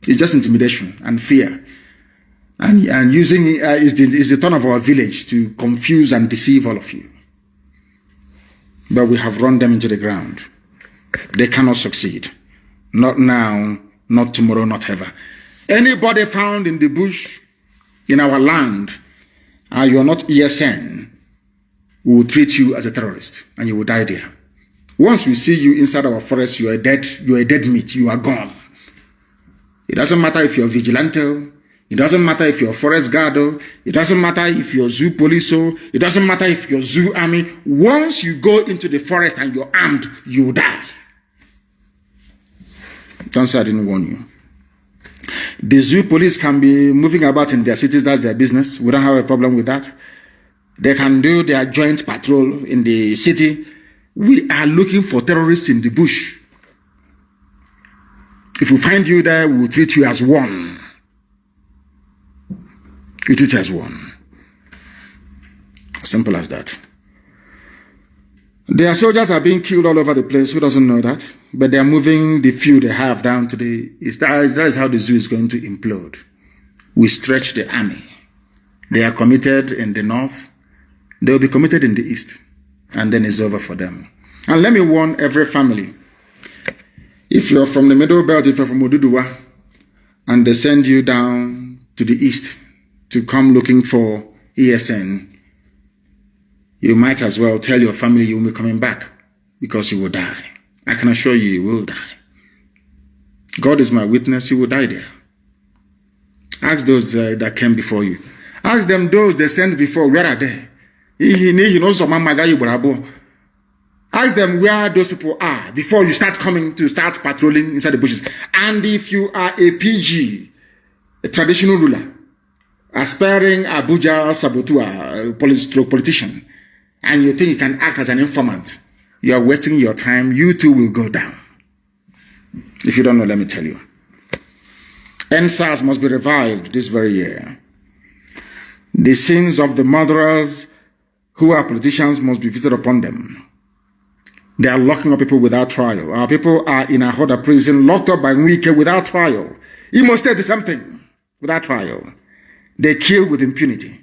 [SPEAKER 1] It's just intimidation and fear. And using is the turn of our village to confuse and deceive all of you. But we have run them into the ground. They cannot succeed. Not now, not tomorrow, not ever. Anybody found in the bush in our land, and you're not ESN, we will treat you as a terrorist and you will die there. Once we see you inside our forest, you are dead meat, you are gone. It doesn't matter if you're vigilante, it doesn't matter if you're forest guard, it doesn't matter if you're zoo police, it doesn't matter if you're zoo army. Once you go into the forest and you're armed, you will die. Don't say I didn't warn you. The zoo police can be moving about in their cities, that's their business. We don't have a problem with that. They can do their joint patrol in the city. We are looking for terrorists in the bush. If we find you there, we will treat you as one. We treat you as one. Simple as that. Their soldiers are being killed all over the place. Who doesn't know that? But they are moving the few they have down to the east. That is how the zoo is going to implode. We stretch the army. They are committed in the north. They will be committed in the east. And then it's over for them. And let me warn every family. If you're from the Middle Belt, if you're from Oduduwa, and they send you down to the east to come looking for ESN, you might as well tell your family you will be coming back because you will die. I can assure you, you will die. God is my witness, you will die there. Ask those that came before you. Ask them those they sent before, where are they? Ask them where those people are before you start patrolling inside the bushes. And if you are a PG, a traditional ruler, aspiring Abuja Sabotua, politician, and you think you can act as an informant, you are wasting your time. You too will go down. If you don't know, let me tell you. NSAS must be revived this very year. The sins of the murderers who are politicians must be visited upon them. They are locking up people without trial. Our people are in a Ahoda prison, locked up by Nwike without trial. He must say something without trial. They kill with impunity.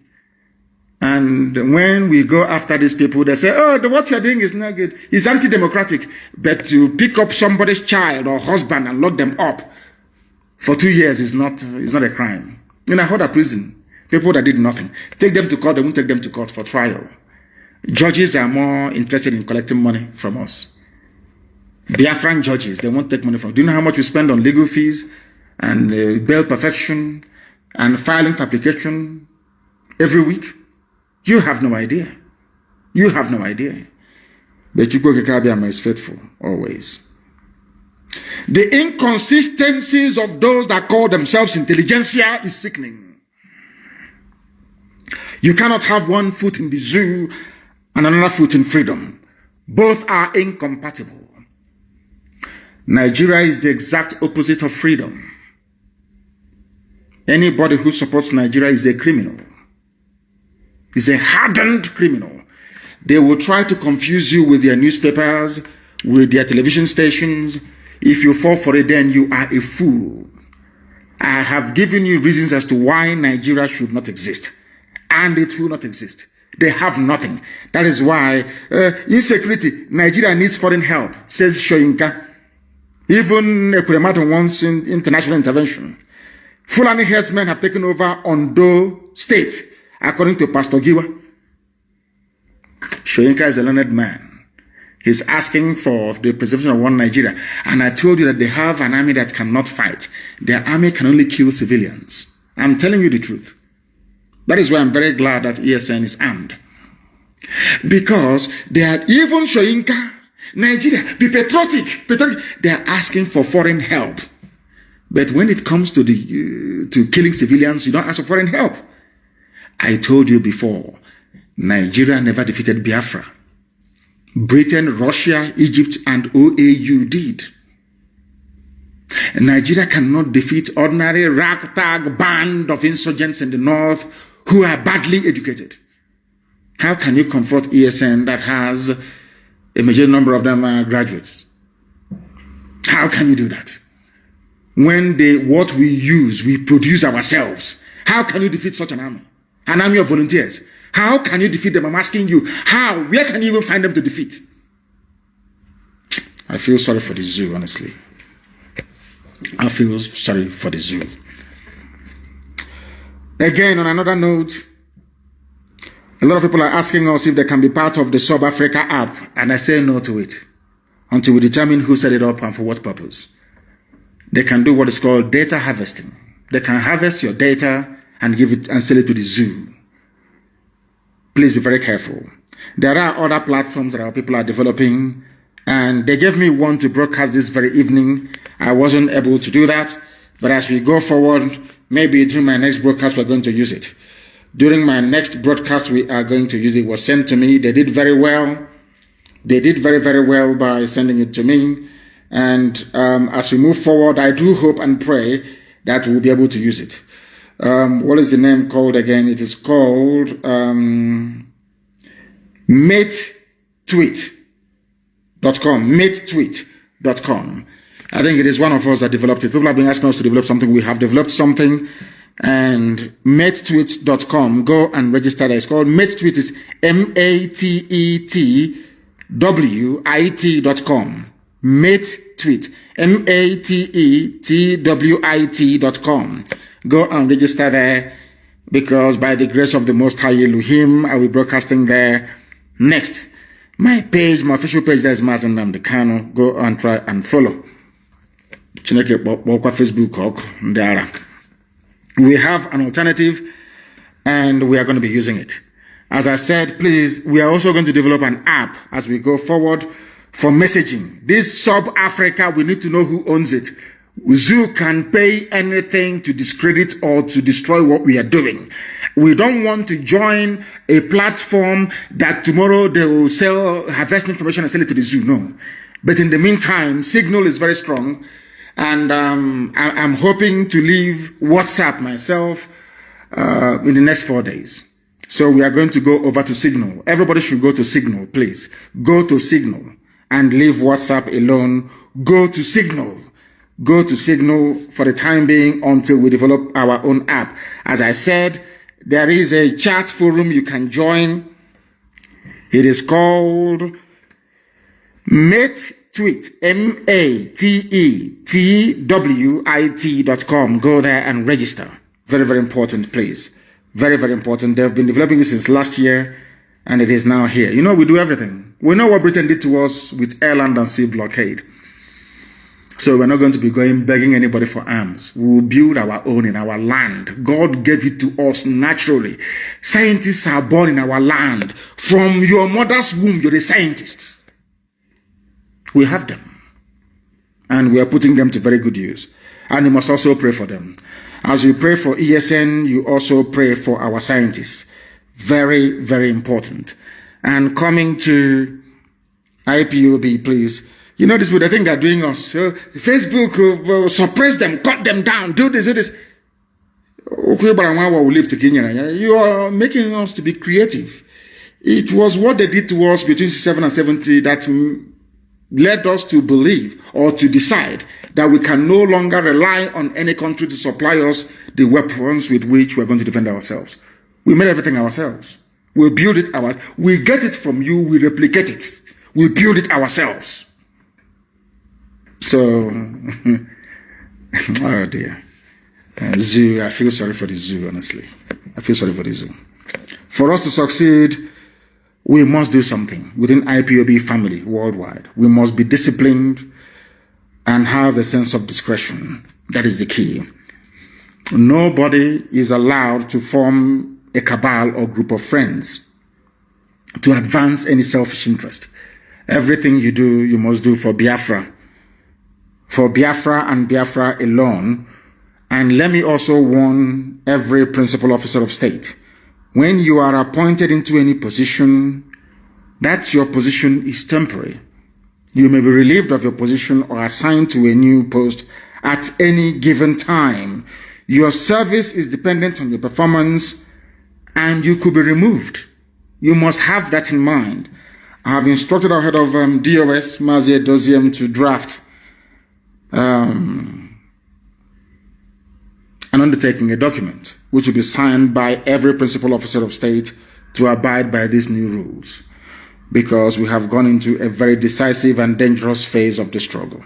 [SPEAKER 1] And when we go after these people, they say, oh, what you're doing is not good. It's anti-democratic. But to pick up somebody's child or husband and lock them up for 2 years is not a crime. In a Ahoda prison, people that did nothing, take them to court, they won't take them to court for trial. Judges are more interested in collecting money from us. Biafran judges, they won't take money from us. Do you know how much we spend on legal fees and bail perfection and filing for application every week? You have no idea. You have no idea. But Chukwukekabiyama is faithful, always. The inconsistencies of those that call themselves intelligentsia is sickening. You cannot have one foot in the zoo and another foot in freedom. Both are incompatible. Nigeria is the exact opposite of freedom. Anybody who supports Nigeria is a criminal. Is a hardened criminal. They will try to confuse you with their newspapers, with their television stations. If you fall for it, then you are a fool. I have given you reasons as to why Nigeria should not exist. And it will not exist. They have nothing. That is why insecurity, Nigeria needs foreign help, says Shoyinka. Even Ekwuremadu wants international intervention. Fulani herdsmen have taken over Ondo State, according to Pastor Giwa. Shoyinka is a learned man. He's asking for the preservation of one Nigeria. And I told you that they have an army that cannot fight. Their army can only kill civilians. I'm telling you the truth. That is why I'm very glad that ESN is armed. Because they are even Shoyinka, Nigeria, be patriotic. They are asking for foreign help. But when it comes to killing civilians, you don't ask for foreign help. I told you before, Nigeria never defeated Biafra. Britain, Russia, Egypt, and OAU did. Nigeria cannot defeat ordinary ragtag band of insurgents in the north who are badly educated. How can you confront ESN that has a major number of them are graduates? How can you do that? When what we use, we produce ourselves. How can you defeat such an army of volunteers? How can you defeat them? I'm asking you. How? Where can you even find them to defeat? I feel sorry for the zoo, honestly. I feel sorry for the zoo. Again, on another note, a lot of people are asking us if they can be part of the Sub Africa app, and I say no to it until we determine who set it up and for what purpose. They can do what is called data harvesting. They can harvest your data and give it and sell it to the zoo. Please be very careful. There are other platforms that our people are developing, and they gave me one to broadcast this very evening. I wasn't able to do that, but as we go forward, maybe during my next broadcast, we're going to use it. During my next broadcast, we are going to use it. It was sent to me. They did very well. They did very, very well by sending it to me. And as we move forward, I do hope and pray that we'll be able to use it. What is the name called again? It is called MateTweet.com. MateTweet.com. I think it is one of us that developed it. People have been asking us to develop something. We have developed something. And MateTweet.com. Go and register there. It's called MateTweet. Is MateTweet.com. MateTweet. MateTweet.com. Go and register there, because by the grace of the Most High Elohim, I will be broadcasting there next. My page, my official page, there is Mazi Nnamdi Kanu. Go and try and follow. Facebook. We have an alternative, and we are going to be using it. As I said, please, we are also going to develop an app as we go forward for messaging. This sub-Africa, we need to know who owns it. Zoo can pay anything to discredit or to destroy what we are doing. We don't want to join a platform that tomorrow they will harvest information and sell it to the zoo. No. But in the meantime, Signal is very strong. And I'm hoping to leave WhatsApp myself in the next 4 days. So we are going to go over to Signal. Everybody should go to Signal, please. Go to Signal and leave WhatsApp alone. Go to Signal. Go to Signal for the time being until we develop our own app. As I said, there is a chat forum you can join. It is called MateTweet, MateTweet.com. Go there and register. Very, very important, please. Very, very important. They've been developing it since last year, and it is now here. You know, we do everything. We know what Britain did to us with air, land, and sea blockade. So we're not going to be going begging anybody for arms. We will build our own in our land. God gave it to us naturally. Scientists are born in our land. From your mother's womb, you're a scientist. We have them. And we are putting them to very good use. And you must also pray for them. As you pray for ESN, you also pray for our scientists. Very, very important. And coming to IPOB, please. You know this with the thing they're doing us. Facebook will suppress them, cut them down, do this, do this. You are making us to be creative. It was what they did to us between 67 and 70 that led us to believe or to decide that we can no longer rely on any country to supply us the weapons with which we're going to defend ourselves. We made everything ourselves. We build it ourselves. We get it from you, we replicate it. We build it ourselves. So, oh dear. Zoo, I feel sorry for the zoo, honestly. I feel sorry for the zoo. For us to succeed, we must do something within IPOB family worldwide. We must be disciplined and have a sense of discretion. That is the key. Nobody is allowed to form a cabal or group of friends to advance any selfish interest. Everything you do, you must do for Biafra. For Biafra and Biafra alone. And let me also warn every principal officer of state. When you are appointed into any position, that your position is temporary. You may be relieved of your position or assigned to a new post at any given time. Your service is dependent on your performance and you could be removed. You must have that in mind. I have instructed our head of DOS, Mazi, to draft an undertaking, a document which will be signed by every principal officer of state to abide by these new rules, because we have gone into a very decisive and dangerous phase of the struggle.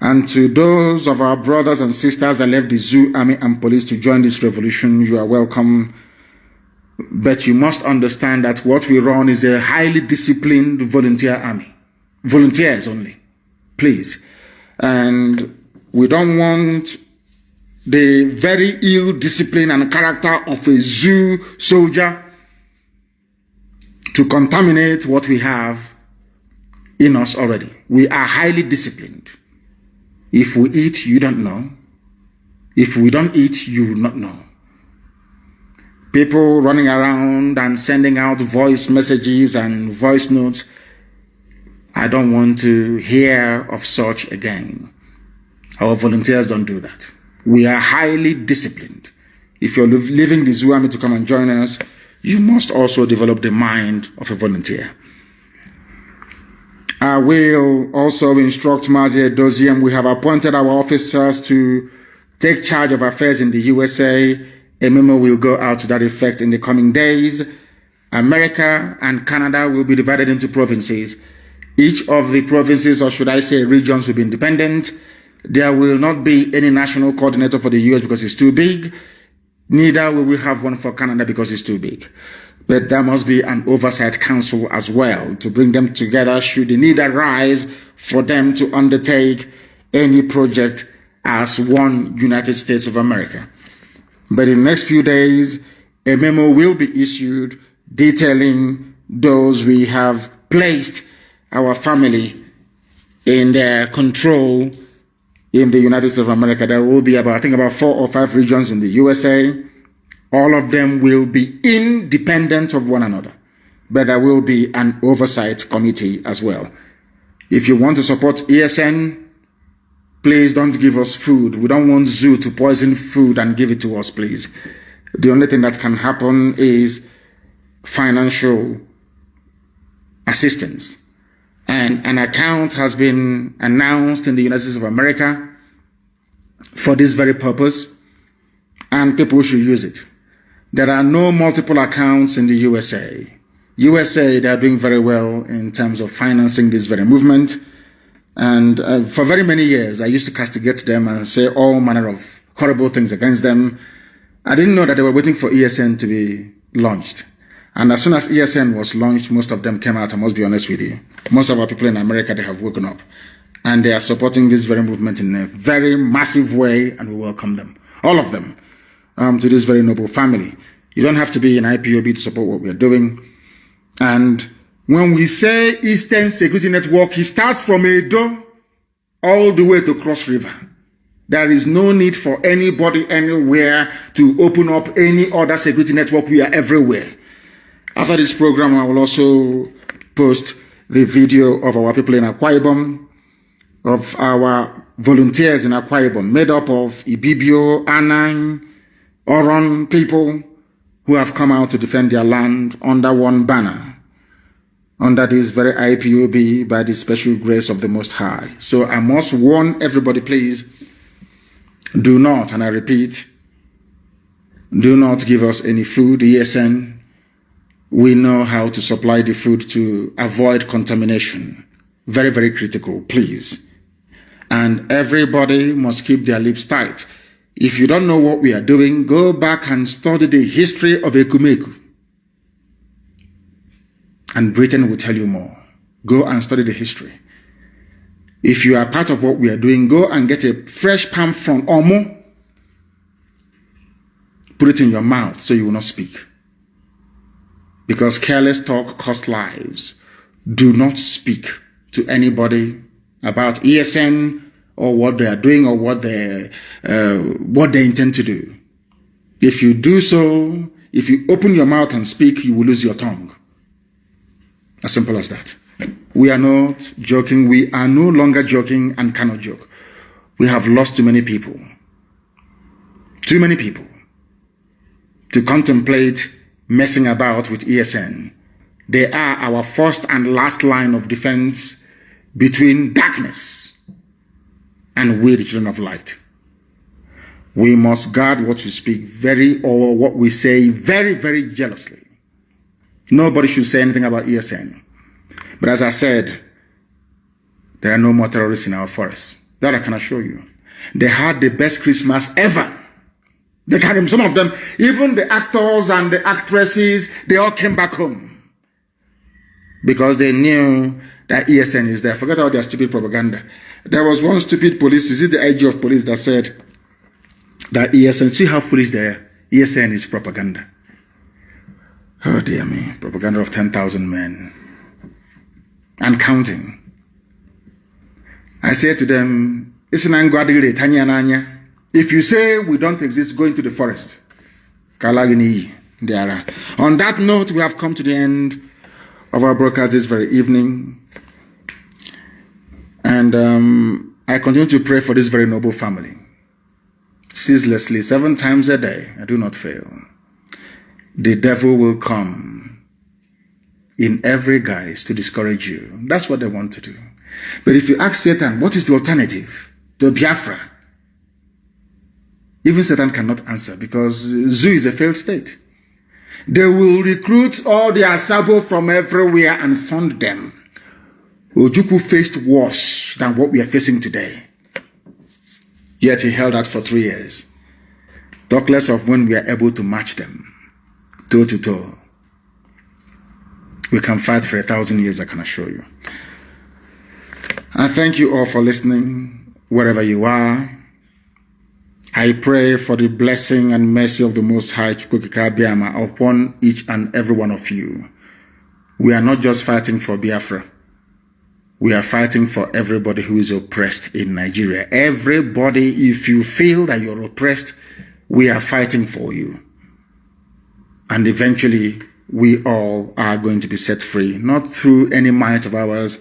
[SPEAKER 1] And to those of our brothers and sisters that left the zoo, army, and police to join this revolution, you are welcome. But you must understand that what we run is a highly disciplined volunteer army. Volunteers only, please. And we don't want the very ill discipline and character of a zoo soldier to contaminate what we have in us already. We are highly disciplined. If we eat, you don't know. If we don't eat, you will not know. People running around and sending out voice messages and voice notes, I don't want to hear of such again. Our volunteers don't do that. We are highly disciplined. If you're leaving the zoo army to come and join us, you must also develop the mind of a volunteer. I will also instruct Mazi Doziem. We have appointed our officers to take charge of affairs in the USA. A memo will go out to that effect in the coming days. America and Canada will be divided into provinces. Each of the provinces, or should I say regions, will be independent. There will not be any national coordinator for the US because it's too big. Neither will we have one for Canada because it's too big. But there must be an oversight council as well to bring them together should the need arise for them to undertake any project as one United States of America. But in the next few days, a memo will be issued detailing those we have placed our family in their control in the United States of America. There will be about 4 or 5 regions in the USA. All of them will be independent of one another, but there will be an oversight committee as well. If you want to support ESN, please don't give us food. We don't want zoo to poison food and give it to us, please. The only thing that can happen is financial assistance. And an account has been announced in the United States of America for this very purpose, and people should use it. There are no multiple accounts in the USA. USA, they are doing very well in terms of financing this very movement. And for very many years, I used to castigate them and say all manner of horrible things against them. I didn't know that they were waiting for ESN to be launched. And as soon as ESN was launched, most of them came out, I must be honest with you. Most of our people in America, they have woken up. And they are supporting this very movement in a very massive way, and we welcome them. All of them. To this very noble family. You don't have to be an IPOB to support what we are doing. And when we say Eastern Security Network, it starts from Edo all the way to Cross River. There is no need for anybody anywhere to open up any other security network. We are everywhere. After this program, I will also post the video of our people in Akwa Ibom, of our volunteers in Akwa Ibom, made up of Ibibio, Anang, Oron people who have come out to defend their land under one banner, under this very IPOB, by the special grace of the Most High. So I must warn everybody, please, do not, and I repeat, do not give us any food. ESN, we know how to supply the food to avoid contamination. Very, very critical, please. And everybody must keep their lips tight. If you don't know what we are doing, go back and study the history of Ekumeku. And Britain will tell you more. Go and study the history. If you are part of what we are doing, go and get a fresh palm frond, Omo. Put it in your mouth so you will not speak. Because careless talk costs lives. Do not speak to anybody about ESN or what they are doing or what they intend to do. If you do so, if you open your mouth and speak, you will lose your tongue. As simple as that. We are not joking. We are no longer joking and cannot joke. We have lost too many people. Too many people to contemplate messing about with ESN. They are our first and last line of defense between darkness and we, the children of light. We must guard what we speak or what we say very, very jealously. Nobody should say anything about ESN. But as I said, there are no more terrorists in our forests. That I can assure you. They had the best Christmas ever. They carried some of them, even the actors and the actresses, they all came back home. Because they knew that ESN is there. Forget all their stupid propaganda. There was one stupid police, is it the IG of police that said that ESN, see how foolish they are. ESN is propaganda. Oh dear me, propaganda of 10,000 men. And counting. I say to them, if you say we don't exist, go into the forest. On that note, we have come to the end of our broadcast this very evening. And I continue to pray for this very noble family. Ceaselessly, 7 times a day, I do not fail. The devil will come in every guise to discourage you. That's what they want to do. But if you ask Satan, what is the alternative to Biafra? Even Satan cannot answer because Zoo is a failed state. They will recruit all their sabo from everywhere and fund them. Ojukwu faced worse than what we are facing today. Yet he held out for 3 years. Talk less of when we are able to match them, toe to toe. We can fight for 1,000 years, I can assure you. I thank you all for listening, wherever you are. I pray for the blessing and mercy of the Most High upon each and every one of you. We are not just fighting for Biafra. We are fighting for everybody who is oppressed in Nigeria. Everybody, if you feel that you're oppressed, we are fighting for you. And eventually, we all are going to be set free, not through any might of ours,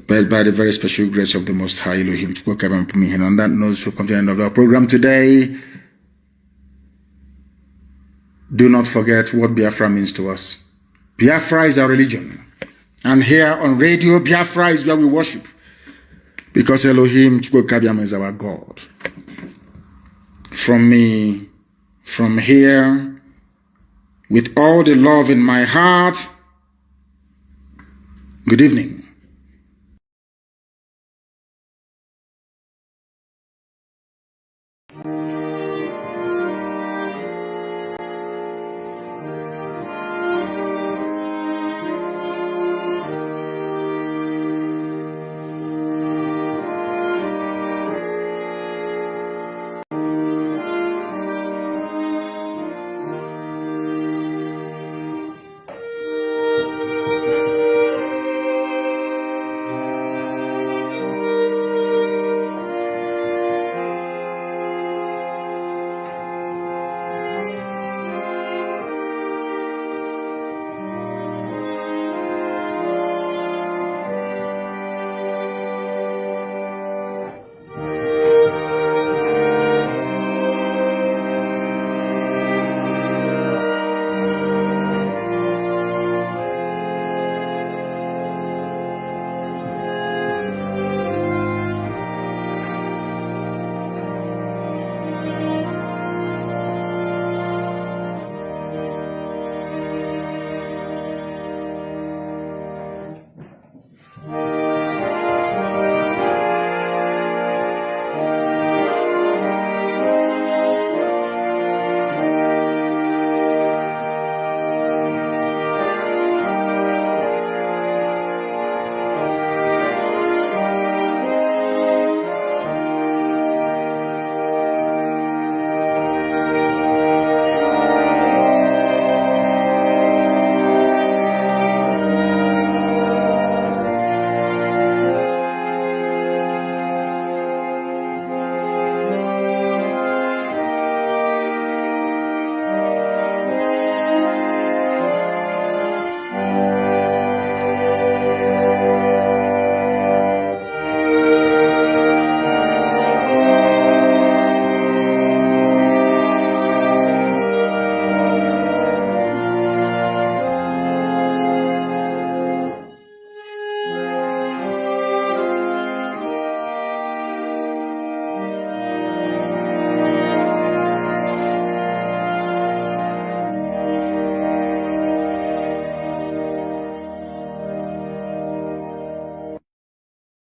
[SPEAKER 1] but by the very special grace of the Most High Elohim. And on that note, we've come to the end of our program today. Do not forget what Biafra means to us. Biafra is our religion. And here on radio, Biafra is where we worship. Because Elohim is our God. From me, from here, with all the love in my heart, good evening.